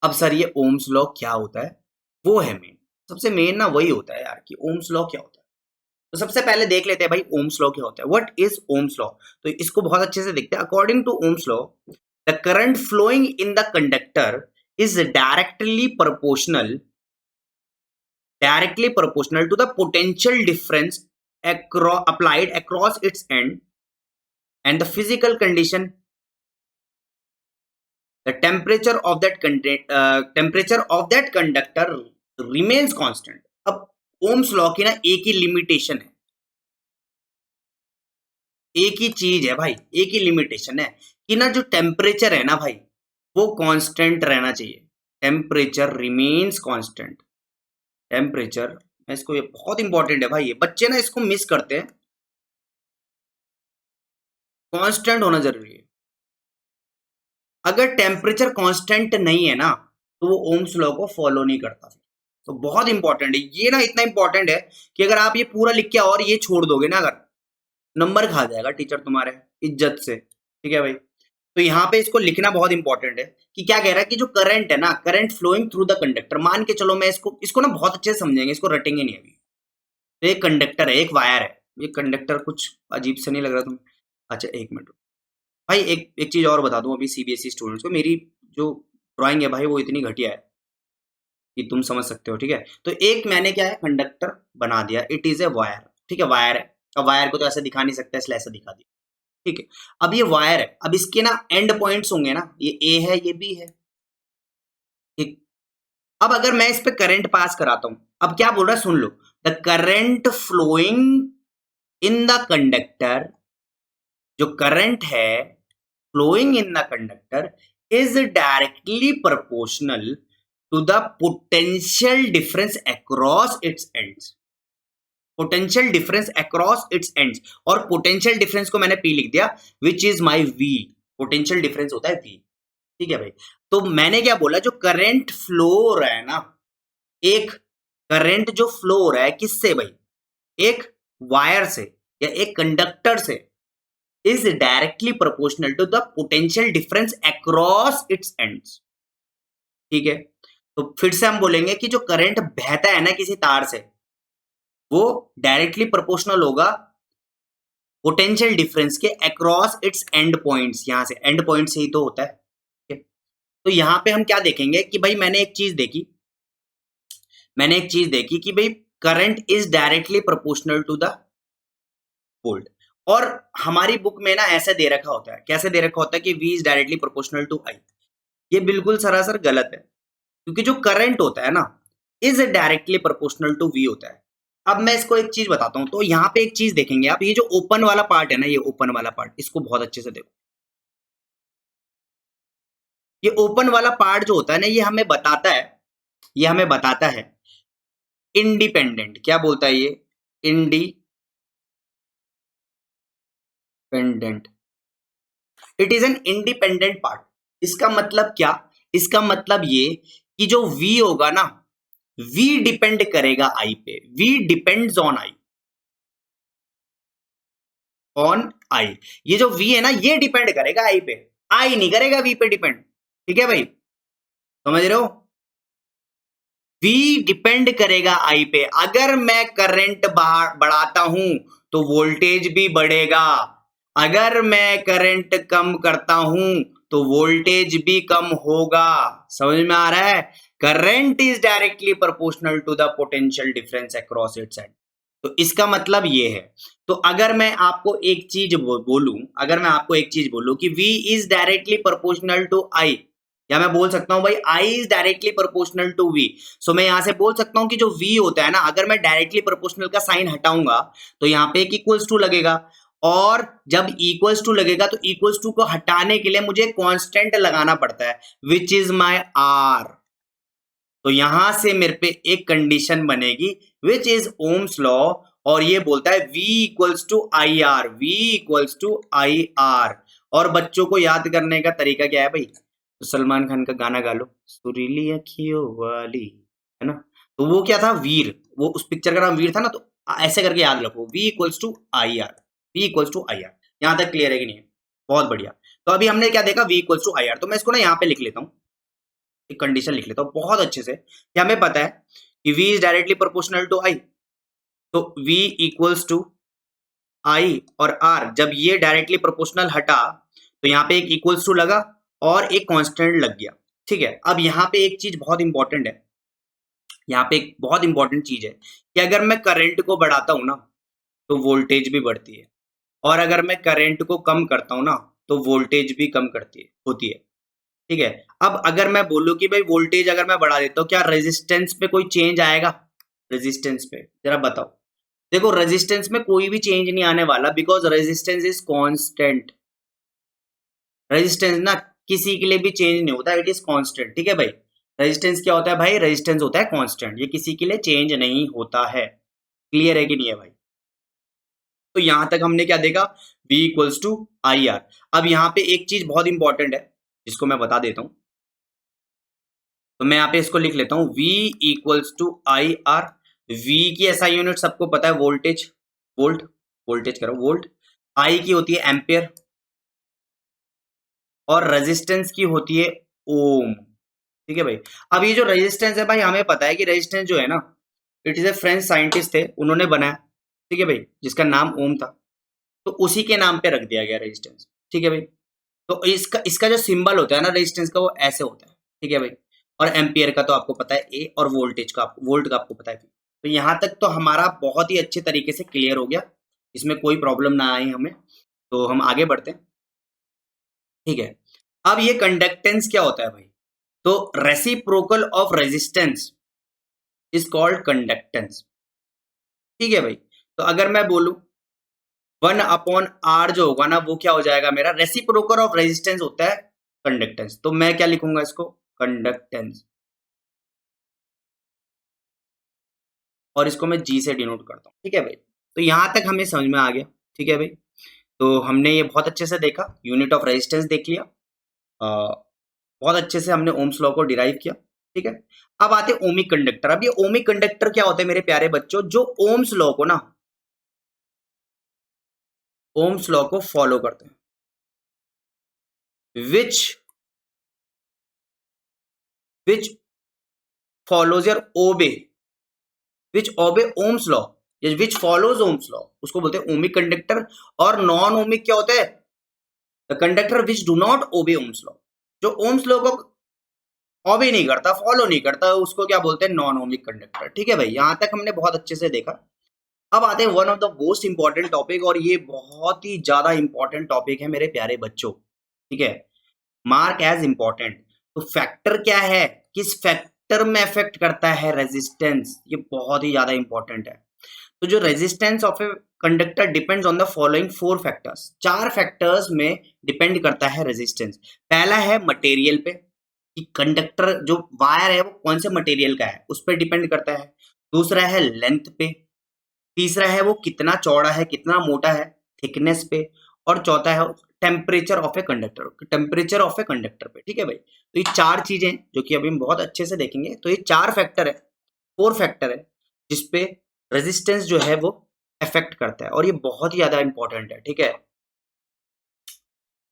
अब सर ये ओम्स लॉ क्या होता है, वो है मेन, सबसे मेन ना वही होता है यार कि ओम्स लॉ क्या होता है। तो सबसे पहले देख लेते हैं भाई ओम्स लॉ क्या होता है, व्हाट इज ओम्स लॉ। तो इसको बहुत अच्छे से देखते हैं। According to Ohm's law, the current flowing in the conductor is directly proportional to the potential difference applied across its end, and the physical condition, the temperature of that conductor remains constant. अब Ohm's law की ना एक ही limitation है, एक ही चीज है भाई, एक ही लिमिटेशन है कि ना जो टेम्परेचर है ना भाई, वो कांस्टेंट रहना चाहिए, टेम्परेचर रिमेन्स कांस्टेंट। टेम्परेचर, इसको, ये बहुत इंपॉर्टेंट है भाई, ये बच्चे ना इसको मिस करते हैं, कांस्टेंट होना जरूरी है। अगर टेम्परेचर कांस्टेंट नहीं है ना, तो वो ओम्स लॉ को फॉलो नहीं करता। तो बहुत इंपॉर्टेंट है ये ना, इतना इंपॉर्टेंट है कि अगर आप ये पूरा लिख के और ये छोड़ दोगे ना, अगर नंबर खा जाएगा टीचर तुम्हारे इज्जत से, ठीक है भाई। तो यहाँ पे इसको लिखना बहुत इंपॉर्टेंट है कि क्या कह रहा है कि जो करंट है ना, current flowing through the conductor, मान के चलो मैं इसको ना बहुत अच्छे से समझेंगे, इसको रटेंगे नहीं अभी। तो एक कंडक्टर है, एक वायर है, ये कंडक्टर कुछ अजीब से नहीं लग रहा तुम्हें, अच्छा एक मिनट भाई, एक एक चीज और बता दूं अभी सीबीएसई स्टूडेंट्स को, मेरी जो ड्राइंग है भाई वो इतनी घटिया है कि तुम समझ सकते हो, ठीक है। तो एक मैंने क्या है, कंडक्टर बना दिया, इट इज ए वायर, ठीक है, वायर है। अब वायर को तो ऐसे दिखा नहीं सकता, इसलिए ऐसा दिखा दिया, ठीक है। अब ये वायर है, अब इसके ना एंड पॉइंट्स होंगे ना, ये ए है ये बी है, ठीक। अब अगर मैं इस पे करंट पास कराता हूं, अब क्या बोल रहा है सुन लो, the current flowing in the conductor, जो करंट है flowing in the conductor is directly proportional to the potential difference across its ends. Potential difference across its ends, और पोटेंशियल डिफरेंस को मैंने पी लिख दिया, which is my V. Potential difference होता है we, ठीक है भाई। तो मैंने क्या बोला, जो करंट फ्लो हो रहा है ना, एक करंट जो फ्लो हो रहा है किससे भाई, एक वायर से या एक कंडक्टर से, is directly proportional to the potential difference across its ends, ठीक है। तो फिर से हम बोलेंगे कि जो करंट बहता है ना किसी तार से, वो डायरेक्टली प्रोपोर्शनल होगा पोटेंशियल डिफरेंस के अक्रॉस इट्स एंड पॉइंट्स। यहां से एंड पॉइंट से ही तो होता है, ठीक है। तो यहां पे हम क्या देखेंगे कि भाई मैंने एक चीज देखी कि भाई current is directly proportional to the volt, और हमारी बुक में ना ऐसे दे रखा होता है, कैसे दे रखा होता है कि V is directly proportional to I। ये बिल्कुल सरासर गलत है, क्योंकि जो करंट होता है ना is directly proportional to V होता है। अब मैं इसको एक चीज बताता हूं, तो यहाँ पे एक चीज देखेंगे आप, ये जो ओपन वाला पार्ट है ना, ये ओपन वाला पार्ट, इसको बहुत अच्छे से देखो। ये ओपन वाला पार्ट जो होता है ना, ये हमें बताता है इंडिपेंडेंट, क्या बोलता है ये, independent, it is an independent part. इसका मतलब क्या, इसका मतलब ये कि जो V होगा ना, V डिपेंड करेगा I पे, V डिपेंड्स ऑन I। ये जो V है ना, ये डिपेंड करेगा I पे, I नहीं करेगा V पे डिपेंड, ठीक है भाई, समझ रहे हो। V डिपेंड करेगा I पे। अगर मैं करंट बढ़ाता हूं तो वोल्टेज भी बढ़ेगा, अगर मैं करंट कम करता हूं तो वोल्टेज भी कम होगा। समझ में आ रहा है। Current is directly proportional to the potential difference across its end. तो इसका मतलब ये है। तो अगर मैं आपको एक चीज बोलूं कि V is directly proportional to I, या मैं बोल सकता हूं भाई I is directly proportional to V, so मैं यहां से बोल सकता हूं कि जो V होता है ना, अगर मैं डायरेक्टली प्रोपोर्शनल का साइन हटाऊंगा तो यहां पे एक इक्वल्स टू लगेगा, और जब इक्वल्स टू लगेगा तो इक्वल्स टू को हटाने के लिए मुझे कांस्टेंट लगाना पड़ता है, विच इज माय R। तो यहां से मेरे पे एक कंडीशन बनेगी विच इज ओम्स लॉ, और ये बोलता है V equals to I R, V equals to I R. और बच्चों को याद करने का तरीका क्या है भाई, तो सलमान खान का गाना गा लो, सुरीली अखियों वाली, है ना। तो वो क्या था, वीर, वो उस पिक्चर का नाम वीर था ना, तो ऐसे करके याद रखो, V equals to I R, V equals to I R. यहां तक क्लियर है कि नहीं है, बहुत बढ़िया। तो अभी हमने क्या देखा, V equals to I R. तो मैं इसको ना यहाँ पे लिख लेता हूँ, एक कंडीशन लिख लेता हूँ बहुत अच्छे से, कि हमें पता है कि V is directly proportional to I, तो V इक्वल्स टू I और R, जब ये डायरेक्टली प्रोपोर्शनल हटा तो यहाँ पे एक इक्वल्स टू लगा और एक कांस्टेंट लग गया, ठीक है। अब यहाँ पे एक चीज बहुत इंपॉर्टेंट है, यहाँ पे एक बहुत इंपॉर्टेंट चीज है कि अगर मैं करंट को बढ़ाता हूं ना तो वोल्टेज भी बढ़ती है, और अगर मैं करंट को कम करता हूं ना तो वोल्टेज भी कम होती है, ठीक है। अब अगर मैं बोलूं कि भाई वोल्टेज अगर मैं बढ़ा देता हूँ, क्या रेजिस्टेंस पे कोई चेंज आएगा, रेजिस्टेंस पे जरा बताओ। देखो रेजिस्टेंस में कोई भी चेंज नहीं आने वाला, because resistance is constant. Resistance ना किसी के लिए भी चेंज नहीं होता, इट इज कांस्टेंट, ठीक है भाई। रेजिस्टेंस क्या होता है भाई, रेजिस्टेंस होता है कांस्टेंट, ये किसी के लिए चेंज नहीं होता है। क्लियर है कि नहीं है भाई। तो यहां तक हमने क्या देखा, V equals to I R. अब यहाँ पे एक चीज बहुत इंपॉर्टेंट है जिसको मैं बता देता हूं, तो मैं यहाँ पे इसको लिख लेता हूं, V equals to I R. V की एसआई यूनिट सबको पता है, वोल्टेज, वोल्ट, वोल्टेज करो वोल्ट। I की होती है एम्पियर, और रेजिस्टेंस की होती है ओम, ठीक है भाई। अब ये जो रेजिस्टेंस है भाई, हमें पता है कि रेजिस्टेंस जो है ना, it is a French scientist थे, उन्होंने बनाया, ठीक है भाई, जिसका नाम ओम था, तो उसी के नाम पे रख दिया गया रेजिस्टेंस, ठीक है भाई। तो इसका इसका जो सिंबल होता है ना रेजिस्टेंस का, वो ऐसे होता है, ठीक है भाई। और एम्पियर का तो आपको पता है ए, और वोल्टेज का वोल्ट का आपको पता है। तो यहां तक तो हमारा बहुत ही अच्छे तरीके से क्लियर हो गया, इसमें कोई प्रॉब्लम ना आई हमें। तो हम आगे बढ़ते हैं, ठीक है। अब ये कंडक्टेंस क्या होता है भाई, तो reciprocal of resistance is called conductance, ठीक है भाई। तो अगर मैं बोलूं 1/r जो होगा ना वो क्या हो जाएगा मेरा, रेसिप्रोकल ऑफ रेजिस्टेंस होता है कंडक्टेंस। तो मैं क्या लिखूंगा इसको, कंडक्टेंस, और इसको मैं जी से डिनोट करता हूँ। ठीक है भाई, तो यहां तक हमें समझ में आ गया। ठीक है भाई, तो हमने ये बहुत अच्छे से देखा, यूनिट ऑफ रेजिस्टेंस देख लिया, बहुत अच्छे से हमने ओम्स लॉ को डिराइव किया। ठीक है, अब आते हैं ओमिक कंडक्टर। अब ये ओमिक कंडक्टर क्या होते हैं मेरे प्यारे बच्चों, जो ओम्स लॉ को ना, ओम्स लॉ को फॉलो करते हैं, विच फॉलोज योर ओबे, विच ओबे ओम्स लॉ, या विच फॉलोज ओम्स लॉ, उसको बोलते हैं ओमिक कंडक्टर। और नॉन ओमिक क्या होता है, the conductor which do not obey Ohm's law, जो ओम्स लॉ को ओबे नहीं करता, फॉलो नहीं करता, उसको क्या बोलते हैं, नॉन ओमिक कंडक्टर। ठीक है भाई, यहां तक हमने बहुत अच्छे से देखा। अब आते हैं one of the most important topic, और ये बहुत ही ज्यादा इंपॉर्टेंट टॉपिक है मेरे प्यारे बच्चों। ठीक है, मार्क एज इंपॉर्टेंट। तो फैक्टर क्या है, किस फैक्टर में अफेक्ट करता है रेजिस्टेंस, ये बहुत ही ज्यादा इंपॉर्टेंट है। तो जो resistance of a conductor depends on the following 4 factors, 4 factors में डिपेंड करता है रेजिस्टेंस। पहला है मटेरियल पे, कि कंडक्टर जो वायर है वो कौन से मटेरियल का है, उस पर डिपेंड करता है। दूसरा है लेंथ पे, तीसरा है वो कितना चौड़ा है, कितना मोटा है, थिकनेस पे। और चौथा है temperature of a conductor, temperature of a conductor पे। ठीक है भाई, तो ये 4 चीजें जो कि अभी हम बहुत अच्छे से देखेंगे। तो ये 4 फैक्टर है, 4 फैक्टर है जिसपे रेजिस्टेंस जो है वो अफेक्ट करता है, और ये बहुत ही ज्यादा इंपॉर्टेंट है। ठीक है,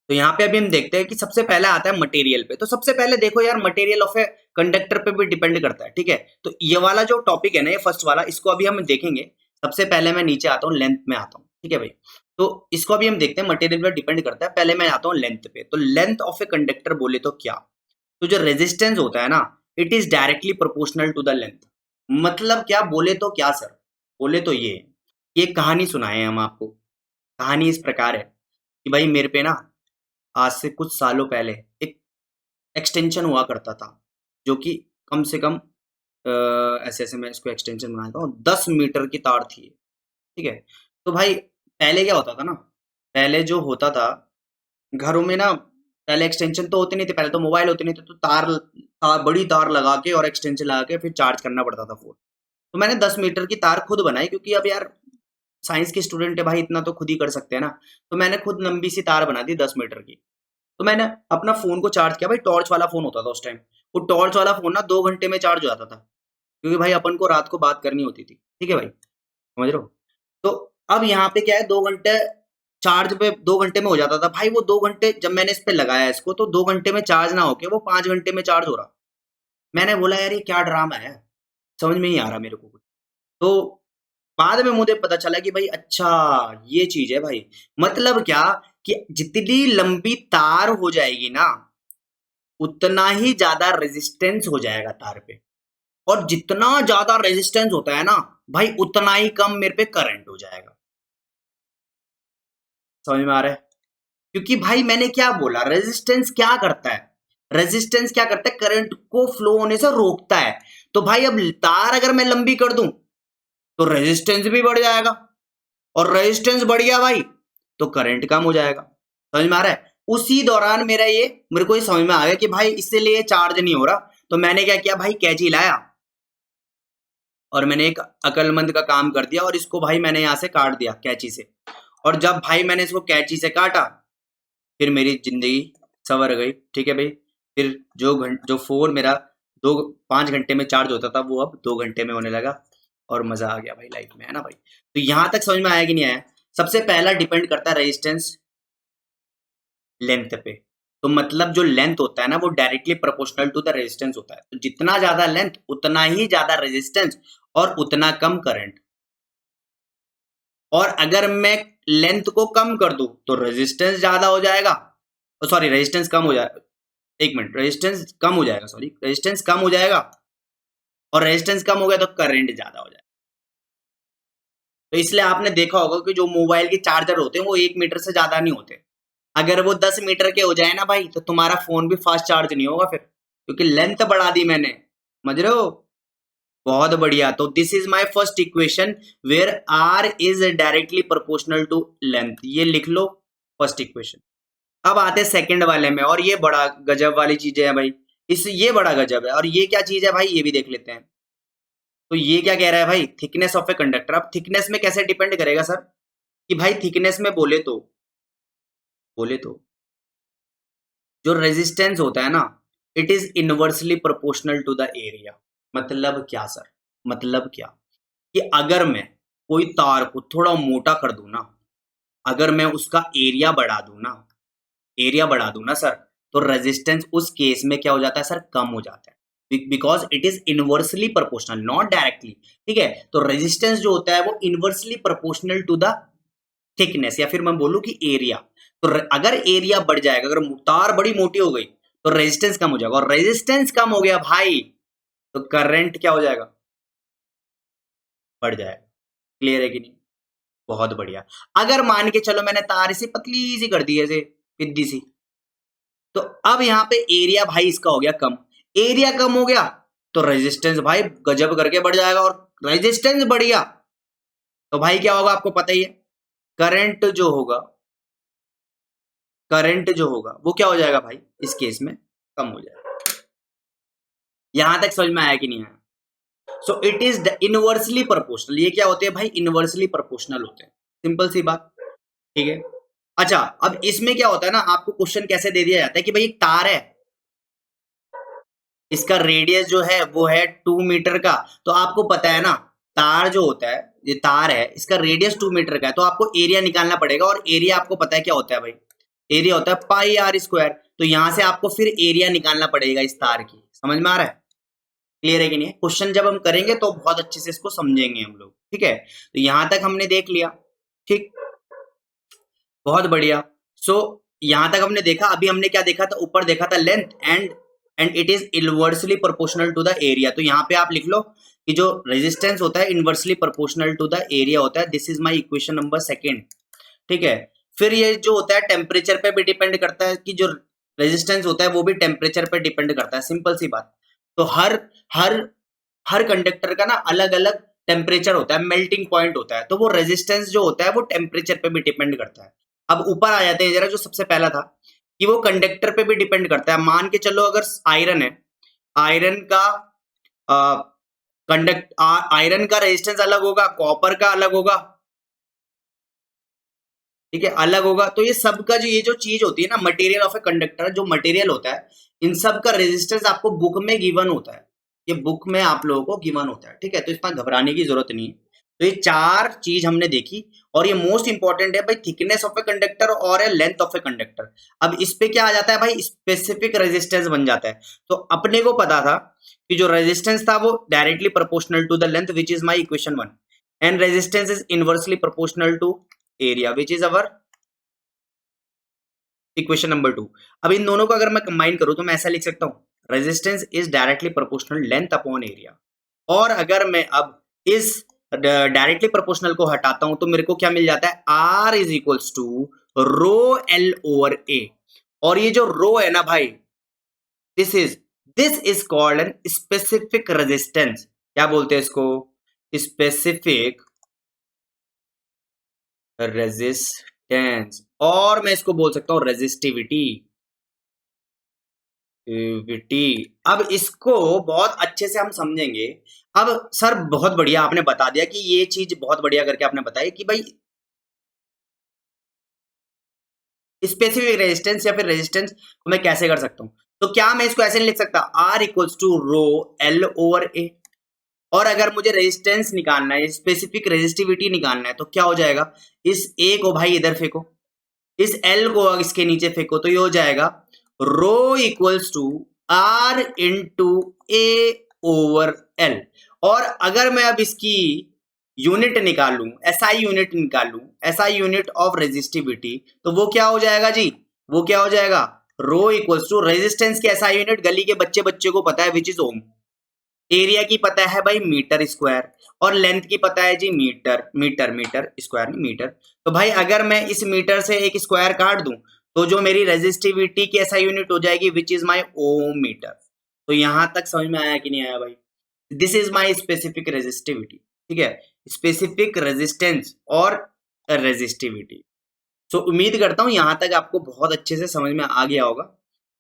तो यहाँ पे अभी हम देखते हैं कि सबसे पहला आता है मटेरियल पे। तो सबसे पहले देखो यार, मटेरियल ऑफ ए कंडक्टर पे भी डिपेंड करता है। ठीक है, तो ये वाला जो टॉपिक है ना, ये फर्स्ट वाला, इसको अभी हम देखेंगे। सबसे पहले मैं नीचे आता हूँ, लेंथ में आता हूँ। ठीक है भाई, तो इसको अभी हम देखते हैं, मटेरियल पे डिपेंड करता है। पहले मैं आता हूँ लेंथ पे। तो लेंथ ऑफ ए कंडक्टर बोले तो क्या, तो जो रेजिस्टेंस होता है ना, it is directly proportional to the length. मतलब क्या बोले तो, क्या सर, बोले तो ये कहानी सुनाए हम आपको। कहानी इस प्रकार है कि भाई मेरे पे ना आज से कुछ सालों पहले एक एक्सटेंशन हुआ करता था, जो कि कम से कम ऐसे ऐसे मैं इसको एक्सटेंशन बनाता हूँ, 10 मीटर की तार थी। ठीक है, तो भाई पहले क्या होता था ना, पहले जो होता था घरों में ना, पहले एक्सटेंशन तो होते नहीं थे, पहले तो मोबाइल होते नहीं थे, तो बड़ी तार लगा के और एक्सटेंशन लगा के फिर चार्ज करना पड़ता था फोन। तो मैंने 10 मीटर की तार खुद बनाई, क्योंकि अब यार साइंस के स्टूडेंट है भाई, इतना तो खुद ही कर सकते हैं ना। तो मैंने खुद लंबी सी तार बना दी 10 मीटर की। तो मैंने अपना फोन को चार्ज किया, भाई टॉर्च वाला फोन होता था उस टाइम। वो टॉर्च वाला फोन ना 2 घंटे में चार्ज हो जाता था, क्योंकि भाई अपन को रात को बात करनी होती थी। ठीक है भाई, समझ रहे हो। तो अब यहाँ पे क्या है, 2 घंटे चार्ज पे 2 घंटे में हो जाता था भाई। वो 2 घंटे जब मैंने इस पे लगाया इसको, तो 2 घंटे में चार्ज ना होके वो 5 घंटे में चार्ज हो रहा। मैंने बोला यार ये क्या ड्रामा है, समझ में नहीं आ रहा मेरे को कुछ। तो बाद में मुझे पता चला कि भाई अच्छा ये चीज है भाई। मतलब क्या, कि जितनी लंबी तार हो जाएगी ना, उतना ही ज्यादा रेजिस्टेंस हो जाएगा तार पे। और जितना ज्यादा रेजिस्टेंस होता है ना भाई, उतना ही कम मेरे पे करंट हो जाएगा। समझ में आ रहा है, क्योंकि भाई मैंने क्या बोला, रेजिस्टेंस क्या करता है, रेजिस्टेंस क्या करता है, करंट को फ्लो होने से रोकता है। तो भाई अब तार अगर मैं लंबी कर दूं, तो रेजिस्टेंस भी बढ़ जाएगा, और रेजिस्टेंस बढ़ गया भाई तो करंट कम हो जाएगा। समझ में आ रहा है। उसी दौरान मेरे को ये समझ में आ गया कि भाई इसलिए चार्ज नहीं हो रहा। तो मैंने क्या किया भाई, कैंची लाया और मैंने एक अकलमंद का काम कर दिया, और इसको भाई मैंने यहां से काट दिया कैंची से। और जब भाई मैंने इसको कैंची से काटा, फिर मेरी जिंदगी संवर गई। ठीक है भाई, फिर जो फोन मेरा 5 घंटे में चार्ज होता था, वो अब 2 घंटे में होने लगा, और मजा आ गया भाई लाइफ में, है ना भाई। तो यहां तक समझ में आया कि नहीं आया। सबसे पहला डिपेंड करता है रेजिस्टेंस लेंथ पे। तो मतलब जो लेंथ होता है ना, वो directly proportional to the resistance होता है। तो जितना ज्यादा लेंथ उतना ही ज्यादा रेजिस्टेंस, और उतना कम करंट। और अगर मैं लेंथ को कम कर दूं, तो रेजिस्टेंस ज्यादा हो जाएगा, सॉरी रेजिस्टेंस कम हो जाएगा, एक मिनट, रेजिस्टेंस कम हो जाएगा, सॉरी रेजिस्टेंस कम हो जाएगा, और रेजिस्टेंस कम हो गया तो करंट ज्यादा हो जाएगा। तो इसलिए आपने देखा होगा कि जो मोबाइल के चार्जर होते हैं वो 1 मीटर से ज्यादा नहीं होते। अगर वो 10 मीटर के हो जाए ना भाई, तो तुम्हारा फोन भी फास्ट चार्ज नहीं होगा फिर, क्योंकि लेंथ बढ़ा दी मैंने। समझ रहे हो, बहुत बढ़िया। तो this is my first equation where R is directly proportional to length, ये लिख लो फर्स्ट इक्वेशन। अब आते हैं सेकंड वाले में, और ये बड़ा गजब वाली चीजें हैं भाई। इस ये बड़ा गजब है। और ये क्या चीज है भाई, ये भी देख लेते हैं। तो ये क्या कह रहा है भाई, थिकनेस ऑफ ए कंडक्टर। अब थिकनेस में कैसे डिपेंड करेगा सर, कि भाई थिकनेस में बोले तो जो रेजिस्टेंस होता है ना, it is inversely proportional to the area. मतलब क्या सर, मतलब क्या, कि अगर मैं कोई तार को थोड़ा मोटा कर दूं ना, अगर मैं उसका एरिया बढ़ा दूं ना सर, तो रेजिस्टेंस उस केस में क्या हो जाता है सर, कम हो जाता है, because it is inversely proportional, not directly. ठीक है, तो रेजिस्टेंस जो होता है वो inversely proportional to the thickness, या फिर मैं बोलूं कि एरिया। तो अगर एरिया बढ़ जाएगा, अगर तार बड़ी मोटी हो गई, तो रेजिस्टेंस कम हो जाएगा, और रेजिस्टेंस कम हो गया भाई, तो करंट क्या हो जाएगा, बढ़ जाएगा। क्लियर है कि नहीं? बहुत बढ़िया। अगर मान के चलो मैंने तार इसे पतली सी कर दी, ऐसे पिद्दी सी, तो अब यहाँ पे एरिया भाई इसका हो गया कम। एरिया कम हो गया तो रेजिस्टेंस भाई गजब करके बढ़ जाएगा, और रेजिस्टेंस बढ़ गया तो भाई क्या होगा, आपको पता ही है, करंट जो होगा, वो क्या हो जाएगा भाई, इस केस में कम हो जाएगा। यहां तक समझ में आया कि नहीं आया? So it is inversely proportional. ये क्या होते हैं भाई, इनवर्सली प्रोपोर्शनल होते हैं, सिंपल सी बात। ठीक है। अच्छा, अब इसमें क्या होता है ना, आपको क्वेश्चन कैसे दे दिया जाता है कि भाई एक तार है, इसका रेडियस जो है वो है 2 मीटर का। तो आपको पता है ना, तार जो होता है, ये तार है, इसका रेडियस 2 मीटर का है, तो आपको एरिया निकालना पड़ेगा, और एरिया आपको पता है क्या होता है भाई, एरिया होता है पाई आर स्क्वायर। तो यहां से आपको फिर एरिया निकालना पड़ेगा इस तार की। समझ में आ रहा है? क्लियर है कि नहीं? क्वेश्चन जब हम करेंगे तो बहुत अच्छे से इसको समझेंगे हम लोग। ठीक है, तो यहां तक हमने देख लिया। ठीक, बहुत बढ़िया। सो यहां तक हमने देखा। अभी हमने क्या देखा था, ऊपर देखा था length and it is inversely proportional to the area. तो यहाँ पे आप लिख लो कि जो रेजिस्टेंस होता है inversely proportional to the area होता है। This is my equation number second. ठीक है, फिर ये जो होता है टेम्परेचर पे भी डिपेंड करता है, कि जो रेजिस्टेंस होता है वो भी टेम्परेचर पे डिपेंड करता है, सिंपल सी बात। तो हर हर कंडक्टर का ना अलग अलग टेम्परेचर होता है, मेल्टिंग पॉइंट होता है, तो वो रेजिस्टेंस जो होता है वो टेम्परेचर पे भी डिपेंड करता है। अब ऊपर आ जाते हैं जरा, जो सबसे पहला था कि वो कंडक्टर पे भी डिपेंड करता है। मान के चलो अगर आयरन है, आयरन का आयरन का रेजिस्टेंस अलग होगा, कॉपर का अलग होगा, ठीक है, अलग होगा। तो ये सब का जो ये जो चीज होती है ना, मटेरियल ऑफ ए कंडक्टर, जो मटेरियल होता है, इन सब का रेजिस्टेंस आपको बुक में गिवन होता है। ये बुक में आप लोगों को गिवन होता है। ठीक है, तो इसमें घबराने की जरूरत नहीं है। तो ये चार चीज हमने देखी, और ये मोस्ट इंपॉर्टेंट है भाई, थिकनेस ऑफ ए कंडक्टर और लेंथ ऑफ ए कंडक्टर। अब इस पे क्या आ जाता है भाई, स्पेसिफिक रेजिस्टेंस बन जाता है। तो अपने को पता था कि जो रेजिस्टेंस था वो directly proportional to the length, which is my equation 1, and resistance is inversely proportional to area, which is our equation number 2। अब इन दोनों को अगर मैं कंबाइन करूं तो मैं ऐसा लिख सकता हूं, resistance is directly proportional length upon area. और अगर मैं अब इस डायरेक्टली प्रोपोर्शनल को हटाता हूं तो मेरे को क्या मिल जाता है, R is equals to rho L over A. और ये जो रो है ना भाई, this is called an specific resistance. क्या बोलते हैं इसको, स्पेसिफिक रेजिस्टेंस। और मैं इसको बोल सकता हूं रेजिस्टिविटी। अब इसको बहुत अच्छे से हम समझेंगे। अब सर बहुत बढ़िया आपने बता दिया, कि ये चीज बहुत बढ़िया करके आपने बताई कि भाई स्पेसिफिक रेजिस्टेंस या फिर रेजिस्टेंस को मैं कैसे कर सकता हूं। तो क्या मैं इसको ऐसे नहीं लिख सकता, R equals to rho L over A. और अगर मुझे रेजिस्टेंस निकालना है, स्पेसिफिक रेजिस्टिविटी निकालना है, तो क्या हो जाएगा, इस ए को भाई इधर फेंको, इस एल को इसके नीचे फेंको, तो ये हो जाएगा rho equals to R into A over L. और अगर मैं अब इसकी यूनिट निकालूं, एसआई यूनिट निकालूं, एसआई यूनिट ऑफ रेजिस्टिविटी, तो वो क्या हो जाएगा जी, वो क्या हो जाएगा, रो इक्वल्स टू रेजिस्टेंस की एसआई यूनिट गली के बच्चे बच्चे को पता है, विच इज ओम। एरिया की पता है भाई मीटर स्क्वायर, और लेंथ की पता है जी मीटर, मीटर स्क्वायर नहीं मीटर। तो भाई अगर मैं इस मीटर से एक स्क्वायर काट दूं, तो जो मेरी रेजिस्टिविटी की ऐसा यूनिट हो जाएगी, which is my ohm metre. तो यहां तक समझ में आया कि नहीं आया भाई? This is my specific resistivity, ठीक है, स्पेसिफिक रेजिस्टेंस और रेजिस्टिविटी। सो उम्मीद करता हूं यहां तक आपको बहुत अच्छे से समझ में आ गया होगा।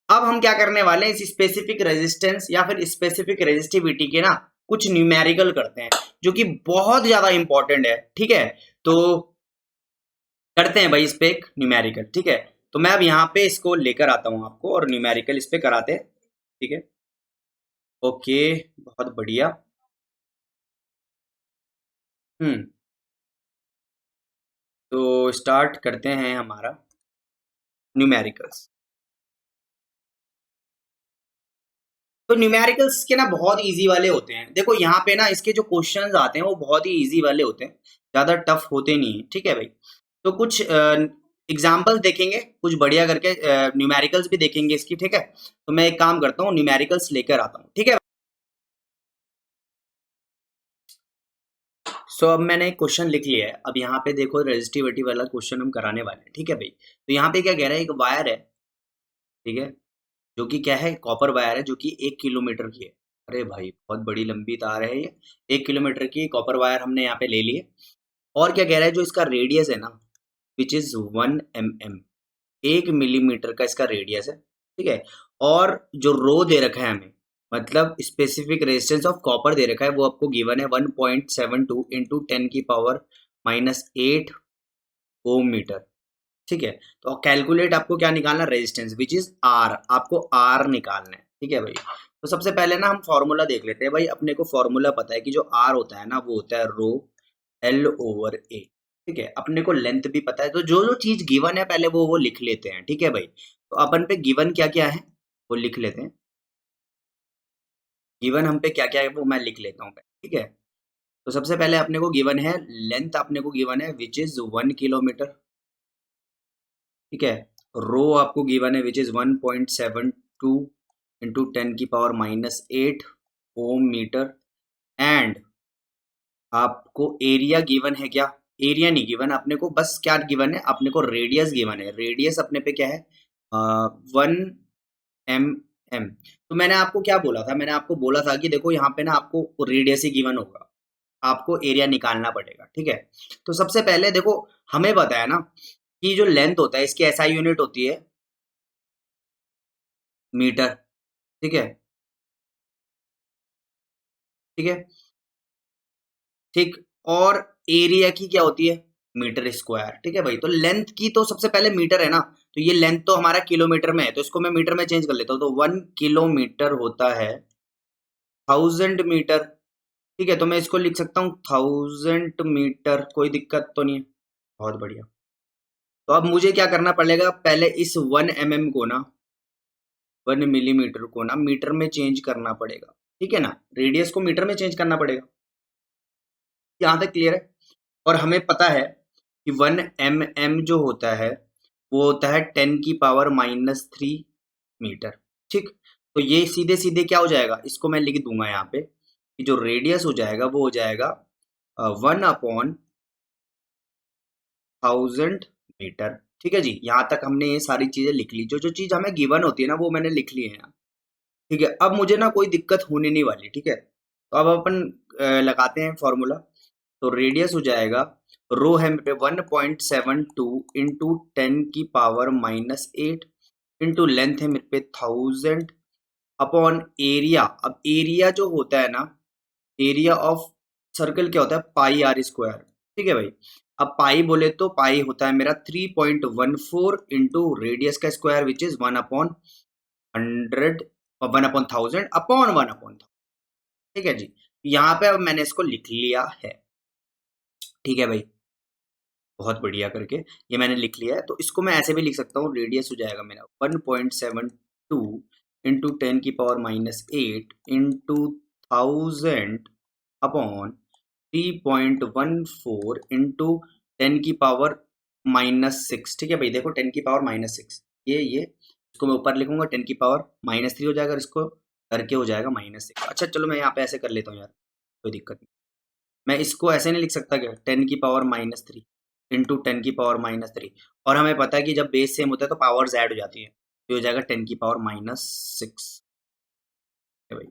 अब हम क्या करने वाले हैं, इस स्पेसिफिक रेजिस्टेंस या फिर स्पेसिफिक रेजिस्टिविटी के ना कुछ न्यूमेरिकल करते हैं, जो कि बहुत ज्यादा इंपॉर्टेंट है, ठीक है। तो करते हैं भाई इस पे एक न्यूमेरिकल, ठीक है। तो मैं अब यहाँ पे इसको लेकर आता हूँ आपको और न्यूमेरिकल इस पे कराते हैं, ठीक है। ओके, बहुत बढ़िया। हम्म। तो स्टार्ट करते हैं हमारा न्यूमेरिकल्स। तो न्यूमेरिकल्स के ना बहुत इजी वाले होते हैं। देखो यहाँ पे ना इसके जो क्वेश्चंस आते हैं वो बहुत ही इजी वाले होते हैं, ज्यादा टफ होते नहीं है, ठीक है भाई। तो कुछ एग्जाम्पल्स देखेंगे, कुछ बढ़िया करके न्यूमेरिकल्स भी देखेंगे इसकी, ठीक है। तो मैं एक काम करता हूँ, न्यूमेरिकल्स लेकर आता हूँ, ठीक है। सो अब मैंने एक क्वेश्चन लिख लिया है। अब यहाँ पे देखो रेजिस्टिविटी वाला क्वेश्चन हम कराने वाले हैं, ठीक है भाई। तो यहाँ पे क्या कह रहा है, एक वायर है, ठीक है, जो कि क्या है, कॉपर वायर है, जो कि 1 किलोमीटर की है। अरे भाई बहुत बड़ी लंबी तार है ये, 1 किलोमीटर की कॉपर वायर हमने यहाँ पे ले ली है। और क्या कह रहा है, जो इसका रेडियस है ना, विच इज 1 mm, 1 मिलीमीटर का इसका रेडियस है, ठीक है। और जो रो दे रखा है हमें, मतलब स्पेसिफिक रेजिस्टेंस ऑफ कॉपर दे रखा है, वो आपको गिवन है 1.72 इंटू 10⁻⁸ ओम मीटर, ठीक है। तो कैलकुलेट आपको क्या निकालना, रेजिस्टेंस विच इज आर, आपको आर निकालना है, ठीक है भाई। तो सबसे पहले ना हम फॉर्मूला देख लेते हैं भाई। अपने को फॉर्मूला पता है कि जो आर होता है ना, वो होता है रो L/A, ठीक है। अपने को लेंथ भी पता है, तो जो जो चीज गिवन है पहले वो लिख लेते हैं, ठीक है भाई। तो अपन पे गिवन क्या क्या है वो लिख लेते हैं। गिवन हम पे क्या क्या है वो मैं लिख लेता हूँ, ठीक है। तो सबसे पहले अपने को गिवन है लेंथ, अपने को गिवन है विच इज 1 किलोमीटर, ठीक है। रो आपको गिवन है which is 1.72 into 10⁻⁸ ohm metre. And आपको एरिया गिवन है क्या, एरिया नहीं गिवन अपने को, बस क्या गिवन है अपने को, रेडियस गिवन है। रेडियस अपने पे क्या है, 1 mm। तो मैंने आपको क्या बोला था, मैंने आपको बोला था कि देखो यहाँ पे ना आपको रेडियस ही गिवन होगा, आपको एरिया निकालना पड़ेगा, ठीक है। तो सबसे पहले देखो, हमें पता है ना कि जो लेंथ होता है इसकी एसआई यूनिट होती है मीटर, ठीक है, ठीक है, ठीक। और एरिया की क्या होती है, मीटर स्क्वायर, ठीक है भाई। तो लेंथ की तो सबसे पहले मीटर है ना, तो ये लेंथ तो हमारा किलोमीटर में है, तो इसको मैं मीटर में चेंज कर लेता हूँ। तो 1 किलोमीटर होता है 1000 मीटर, ठीक है। तो मैं इसको लिख सकता हूँ 1000 मीटर, कोई दिक्कत तो नहीं है, बहुत बढ़िया। तो अब मुझे क्या करना पड़ेगा, पहले इस 1 mm को ना, 1 मिलीमीटर को ना मीटर में चेंज करना पड़ेगा, ठीक है ना। रेडियस को मीटर में चेंज करना पड़ेगा, यहाँ तक क्लियर है। और हमें पता है कि 1 mm जो होता है वो होता है 10⁻³ मीटर, ठीक। तो ये सीधे सीधे क्या हो जाएगा, इसको मैं लिख दूंगा यहाँ पे कि जो रेडियस हो जाएगा वो हो जाएगा 1/1000 मीटर, ठीक है जी। यहाँ तक हमने ये सारी चीजें लिख ली, जो जो चीज हमें गिवन होती है ना वो मैंने लिख ली है यहाँ, ठीक है। अब मुझे ना कोई दिक्कत होने नहीं वाली, ठीक है। तो अब अपन लगाते हैं फॉर्मूला। तो रेडियस हो जाएगा, रो है मेरे पे 1.72 इंटू 10⁻⁸ इंटू लेंथ है मेरे पे 1000 अपॉन एरिया। अब एरिया जो होता है ना, एरिया ऑफ सर्कल क्या होता है, पाई आर स्क्वायर, ठीक है भाई। अब पाई बोले तो पाई होता है मेरा 3.14 इंटू रेडियस का स्क्वायर विच इज 1/100, 1/1000 अपॉन 1/1000, ठीक है जी। यहाँ पे अब मैंने इसको लिख लिया है, ठीक है भाई, बहुत बढ़िया करके ये मैंने लिख लिया है। तो इसको मैं ऐसे भी लिख सकता हूँ, रेडियस हो जाएगा मेरा 1.72 इंटू 10⁻⁸ इंटू 1000 अपॉन 3.14 इंटू 10⁻⁻6, ठीक है भाई। देखो 10⁻⁻6, ये इसको मैं ऊपर लिखूंगा 10⁻³ हो जाएगा, इसको करके हो जाएगा -6। अच्छा चलो मैं यहाँ पे ऐसे कर लेता हूँ यार, कोई दिक्कत नहीं। मैं इसको ऐसे नहीं लिख सकता क्या, 10⁻³ इंटू 10⁻³ और हमें पता है कि जब बेस सेम होता है तो पावर्स ऐड हो जाती है, तो हो जाएगा 10⁻⁻6 है भाई,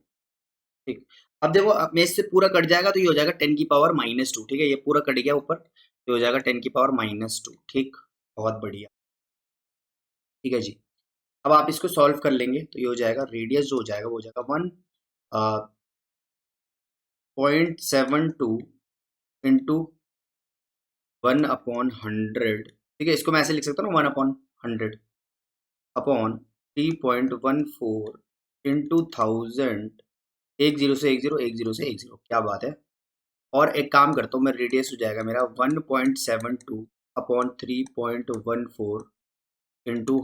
ठीक। अब देखो, अब में इससे पूरा कट जाएगा तो ये हो जाएगा 10⁻², ठीक है, ये पूरा कट गया ऊपर, ये हो जाएगा 10⁻², ठीक। बहुत बढ़िया, ठीक है जी। अब आप इसको सॉल्व कर लेंगे तो ये हो जाएगा, रेडियस जो हो जाएगा वो हो जाएगा 1.72 इंटू 1/100, ठीक है। इसको मैं ऐसे लिख सकता हूँ ना, 1/100 अपॉन 3.14 इंटू 1000, 10 से 10 क्या बात है। और एक काम करता हूँ मैं, रेडियस हो जाएगा मेरा 1.72 अपॉन 3.14 इंटू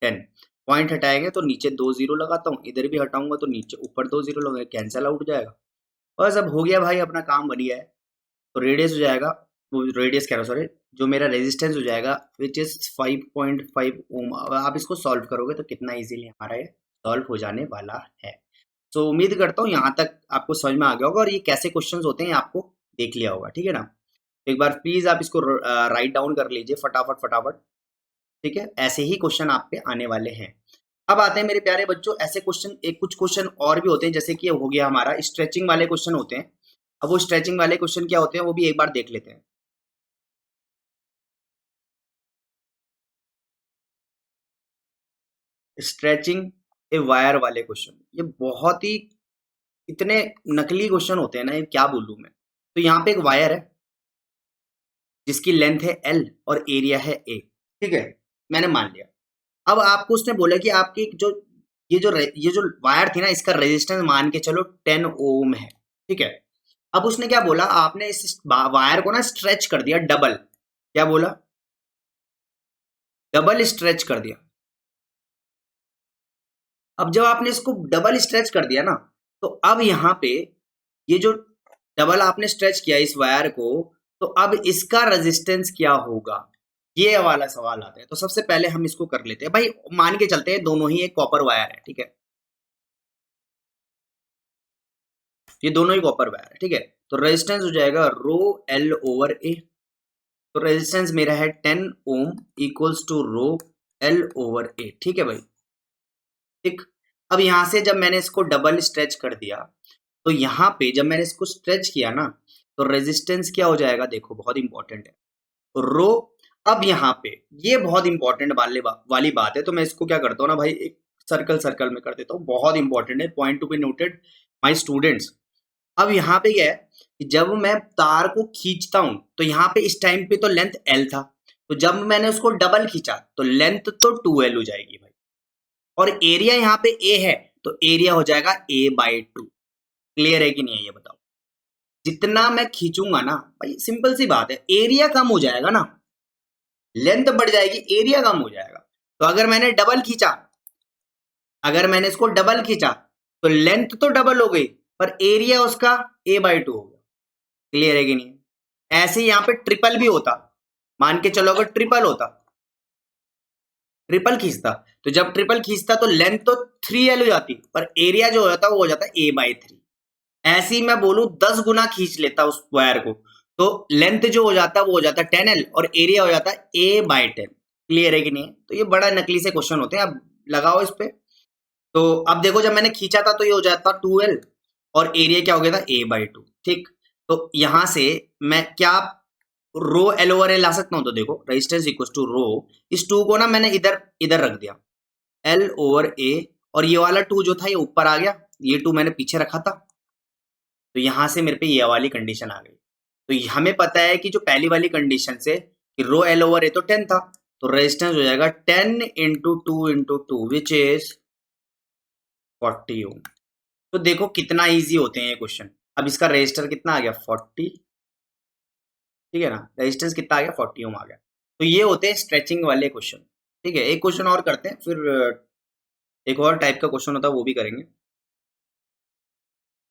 10। पॉइंट हटाएंगे तो नीचे 2 जीरो लगाता हूँ, इधर भी हटाऊंगा तो नीचे ऊपर 2 जीरो लगाए, कैंसिल आउट जाएगा। बस अब हो गया भाई, अपना काम बढ़िया है। तो रेडियस हो जाएगा, वो रेडियस कह रहा हूँ, सॉरी, जो मेरा रेजिस्टेंस हो जाएगा विच इज 5.5 ओम। अब आप इसको सॉल्व करोगे तो कितना इजीली हमारा ये सॉल्व हो जाने वाला है। तो उम्मीद करता हूँ यहाँ तक आपको समझ में आ गया होगा और ये कैसे क्वेश्चंस होते हैं आपको देख लिया होगा, ठीक है ना। एक बार प्लीज आप इसको राइट डाउन कर लीजिए फटाफट फटाफट, ठीक है। ऐसे ही क्वेश्चन आप पे आने वाले हैं। अब आते हैं मेरे प्यारे बच्चों, ऐसे क्वेश्चन, एक कुछ क्वेश्चन और भी होते हैं, जैसे कि ये हो गया हमारा स्ट्रेचिंग वाले क्वेश्चन होते हैं। अब वो स्ट्रेचिंग वाले क्वेश्चन क्या होते हैं वो भी एक बार देख लेते हैं। स्ट्रेचिंग ए वायर वाले क्वेश्चन, ये बहुत ही इतने नकली क्वेश्चन होते हैं ना, ये क्या बोलूं मैं। तो यहाँ पे एक वायर है जिसकी लेंथ है एल और एरिया है ए, ठीक है, मैंने मान लिया। अब आपको उसने बोला कि आपकी जो ये जो वायर थी ना, इसका रेजिस्टेंस मान के चलो 10 ओम है, ठीक है। अब उसने क्या बोला, आपने इस वायर को ना स्ट्रेच कर दिया डबल, क्या बोला, डबल स्ट्रेच कर दिया। अब जब आपने इसको डबल स्ट्रेच कर दिया ना, तो अब यहाँ पे ये जो डबल आपने स्ट्रेच किया इस वायर को, तो अब इसका रेजिस्टेंस क्या होगा, ये वाला सवाल आता है। तो सबसे पहले हम इसको कर लेते हैं भाई, मान के चलते हैं दोनों ही एक कॉपर वायर है, ठीक है, ये दोनों ही कॉपर वायर है, ठीक है। तो रेजिस्टेंस हो जाएगा रो एल ओवर ए। तो रेजिस्टेंस मेरा है 10 ohm equals to rho L over A, ठीक है भाई, ठीक। अब यहां से जब मैंने इसको डबल स्ट्रेच कर दिया, तो यहाँ पे जब मैंने इसको स्ट्रेच किया ना, तो रेजिस्टेंस क्या हो जाएगा, देखो बहुत इंपॉर्टेंट है, रो। अब यहाँ पे ये बहुत इंपॉर्टेंट वाली बात है, तो मैं इसको क्या करता हूँ ना भाई, एक सर्कल सर्कल में कर देता हूँ, बहुत इंपॉर्टेंट है, point to be noted my students. अब यहाँ पे क्या है कि जब मैं तार को खींचता हूं तो यहाँ पे इस टाइम पे तो लेंथ एल था, तो जब मैंने उसको डबल खींचा तो लेंथ तो 2L हो जाएगी भाई, और एरिया यहाँ पे ए है तो एरिया हो जाएगा A/2। क्लियर है कि नहीं है ये बताओ। जितना मैं खींचूंगा ना भाई, सिंपल सी बात है, एरिया कम हो जाएगा ना, लेंथ बढ़ जाएगी, एरिया कम हो जाएगा। तो अगर मैंने डबल खींचा, अगर मैंने इसको डबल खींचा तो लेंथ तो डबल हो गई, पर एरिया उसका A/2 हो गया। क्लियर है कि नहीं। ऐसे ही यहाँ पे ट्रिपल भी होता, मान के चलो अगर ट्रिपल होता, ट्रिपल खींचता, तो जब ट्रिपल खींचता तो लेंथ तो 3L हो जाती, पर एरिया जो हो जाता वो हो जाता A/3। ऐसे ही मैं बोलूं 10 गुना खींच लेता उस वायर को, तो लेंथ जो हो जाता वो हो जाता 10L और एरिया हो जाता A/10। क्लियर है कि नहीं। तो ये बड़ा नकली से क्वेश्चन होते हैं, अब लगाओ इस पे। तो अब देखो, जब मैंने खींचा था तो ये हो जाता 2L और एरिया क्या हो गया था A/2, ठीक। तो यहां से मैं क्या रो एल ओवर ए ला सकता हूं, तो देखो रेजिस्टेंस इक्वल टू रो, इस 2 को ना मैंने इधर इधर रख दिया, एल ओवर ए, और ये वाला 2 जो था ये ऊपर आ गया, ये 2 मैंने पीछे रखा था, तो यहां से मेरे पे ये वाली कंडीशन आ गई। तो हमें पता है कि जो पहली वाली कंडीशन से कि रो एल ओवर ए तो 10 था, तो रेजिस्टेंस हो जाएगा 10 इंटू 2 इंटू 2 विच इज 40 ओम। तो देखो कितना इजी होते हैं ये क्वेश्चन। अब इसका रेजिस्टर कितना आ गया 40, ठीक है ना, रेजिस्टेंस कितना आ गया 40 ओम आ गया। तो ये होते हैं स्ट्रेचिंग वाले क्वेश्चन, ठीक है। एक क्वेश्चन और करते हैं, फिर एक और टाइप का क्वेश्चन होता है वो भी करेंगे।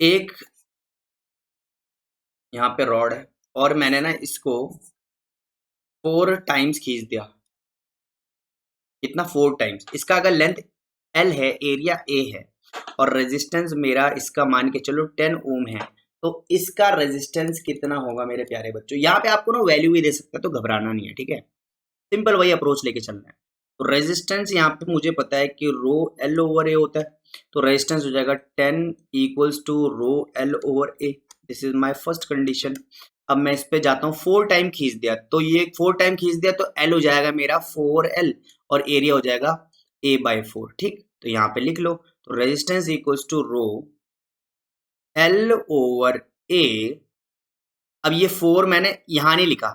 एक यहाँ पे रॉड है और मैंने ना इसको 4 टाइम्स खींच दिया, कितना 4 टाइम्स। इसका अगर लेंथ एल है, एरिया ए है, और रेजिस्टेंस मेरा इसका मान के चलो 10 ओम है, तो इसका रेजिस्टेंस कितना होगा मेरे प्यारे बच्चों। यहाँ पे आपको ना वैल्यू भी दे सकता है, तो घबराना नहीं है, ठीक है। सिंपल वही अप्रोच लेके चलना है। तो रेजिस्टेंस यहाँ पे मुझे पता है कि रो एल ओवर ए होता है, तो रेजिस्टेंस हो जाएगा 10 equals to rho L over A. This is my first condition. अब मैं इस पे जाता हूँ, 4 टाइम खींच दिया, तो ये 4 टाइम खींच दिया तो एल हो जाएगा मेरा 4L और एरिया हो जाएगा A/4। ठीक, तो यहाँ पे लिख लो, तो resistance equals to rho L over A. अब ये 4 मैंने यहाँ नहीं लिखा,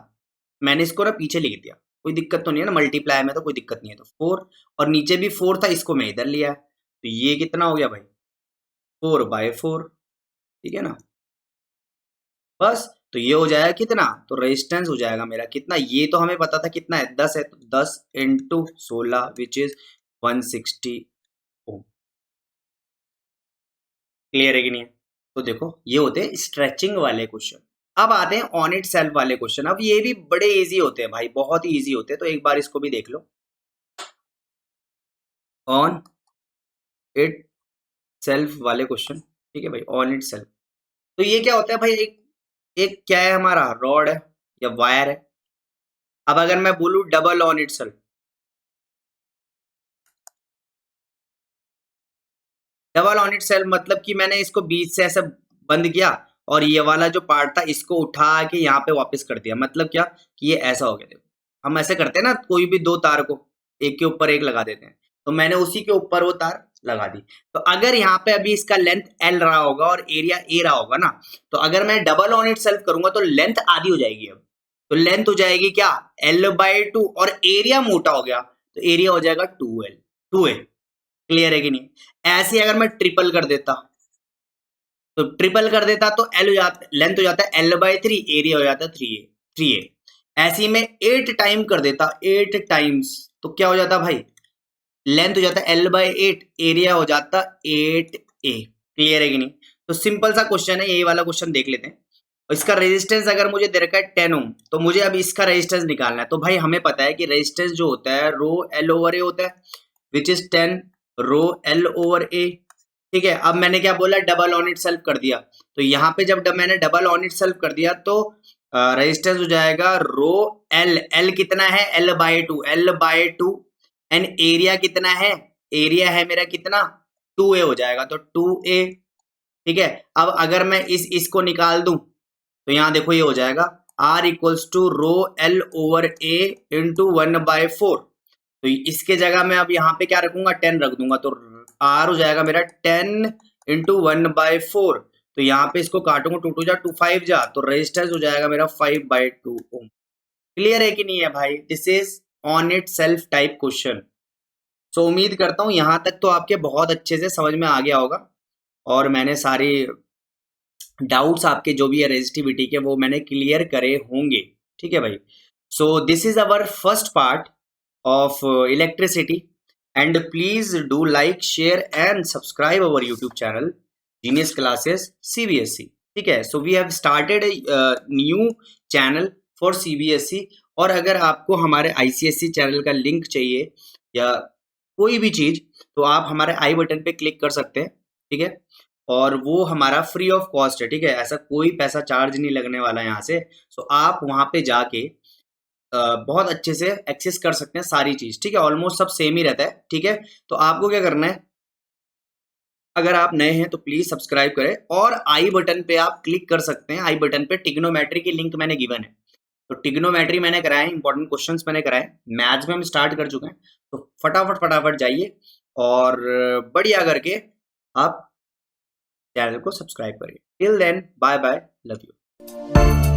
मैंने इसको ना पीछे लिख दिया, कोई दिक्कत तो नहीं है ना, मल्टीप्लाई में तो कोई दिक्कत नहीं है। तो 4 और नीचे भी 4 था, इसको मैं इधर लिया, तो ये कितना हो गया भाई 4/4। ठीक है ना, बस। तो ये हो जाएगा कितना, तो रेजिस्टेंस हो जाएगा मेरा कितना, ये तो हमें पता था कितना है 10 है, तो 10 into 16 which is 160 ohm. Clear है कि नहीं है? तो देखो ये होते हैं स्ट्रेचिंग वाले क्वेश्चन। अब आते हैं ऑन इट सेल्फ वाले क्वेश्चन। अब ये भी बड़े इजी होते हैं भाई, बहुत ही इजी होते हैं, तो एक बार इसको भी देख लो। ऑन इट सेल्फ वाले क्वेश्चन, ठीक है भाई, ऑन इट सेल्फ। तो ये क्या होता है भाई, एक एक क्या है हमारा, रॉड है या वायर है। अब अगर मैं बोलूं double on it self, double on it self मतलब कि मैंने इसको बीच से ऐसे बंद किया और ये वाला जो पार्ट था इसको उठा के यहाँ पे वापस कर दिया, मतलब क्या कि ये ऐसा हो गया। देखो हम ऐसे करते हैं ना, कोई भी दो तार को एक के ऊपर एक लगा देते हैं, तो मैंने उसी के ऊपर वो तार लगा दी। तो अगर यहाँ पे अभी इसका लेंथ एल रहा होगा और एरिया ए रहा होगा ना, तो अगर मैं डबल ऑन इट सेल्फ करूंगा तो लेंथ आधी हो जाएगी। अब तो लेंथ हो जाएगी क्या, L/2, और एरिया मोटा हो गया तो एरिया हो जाएगा 2A। क्लियर है कि नहीं? ऐसे अगर मैं ट्रिपल कर देता, तो ट्रिपल कर देता तो एल हो जाता, लेंथ हो जाता है L/3, एरिया हो जाता है 3A। ऐसे ही मैं 8 टाइम कर देता, 8 टाइम्स, तो क्या हो जाता भाई, लेंथ हो जाता है L/8, एरिया हो जाता 8A। क्लियर है कि नहीं? तो सिंपल सा क्वेश्चन है, यही वाला क्वेश्चन देख लेते हैं। इसका रेजिस्टेंस अगर मुझे दे रखा है 10 ओम, तो मुझे अब इसका रेजिस्टेंस निकालना है। तो भाई हमें पता है कि रेजिस्टेंस जो होता है रो एल ओवर ए होता है, which is 10 rho L over A. ठीक है, अब मैंने क्या बोला, डबल ऑन इट सेल्फ कर दिया, तो यहाँ पे जब मैंने डबल ऑन इट सेल्फ कर दिया तो रेजिस्टेंस हो जाएगा रो एल, एल कितना है L/2 एंड एरिया कितना है, एरिया है मेरा कितना 2A हो जाएगा, तो 2A। ठीक है, अब अगर मैं इसको निकाल दूं तो यहाँ देखो ये हो जाएगा R equals to rho L over A into 1/4। तो इसके जगह मैं अब यहाँ पे क्या रखूंगा, 10 रख दूंगा, तो R हो जाएगा मेरा 10 इंटू 1/4। तो यहाँ पे इसको काटूंगा, 2 2 जा 2 5 जा, तो रेजिस्टेंस हो जाएगा मेरा 5/2 ओम। क्लियर है कि नहीं है भाई? This is on itself type question. So उम्मीद करता हूँ यहाँ तक तो आपके बहुत अच्छे से समझ में आ गया होगा, और मैंने सारी डाउट्स आपके जो भी है रेजिस्टिविटी के वो मैंने क्लियर करे होंगे। ठीक है भाई, so this is our first part of electricity, and please do like share and subscribe our YouTube channel genius classes CBSE। ठीक है, so we have started new channel for CBSE, और अगर आपको हमारे ICSE चैनल का link चाहिए या कोई भी चीज, तो आप हमारे आई बटन पे क्लिक कर सकते हैं। ठीक है, और वो हमारा फ्री ऑफ कॉस्ट है। ठीक है, ऐसा कोई पैसा चार्ज नहीं लगने वाला है यहाँ से। सो आप वहाँ पे जाके बहुत अच्छे से एक्सेस कर सकते हैं सारी चीज। ठीक है, ऑलमोस्ट सब सेम ही रहता है। ठीक है, तो आपको क्या करना है, अगर आप नए हैं तो प्लीज सब्सक्राइब करें, और आई बटन पे आप क्लिक कर सकते हैं। आई बटन पे टिग्नोमेट्री की लिंक मैंने गिवन है, तो टिग्नोमेट्री मैंने कराया है, इंपॉर्टेंट क्वेश्चंस मैंने कराए, मैथ्स में हम स्टार्ट कर चुके हैं। तो फटाफट फटाफट जाइए और बढ़िया करके आप चैनल को सब्सक्राइब करिए। Till then bye bye, love you.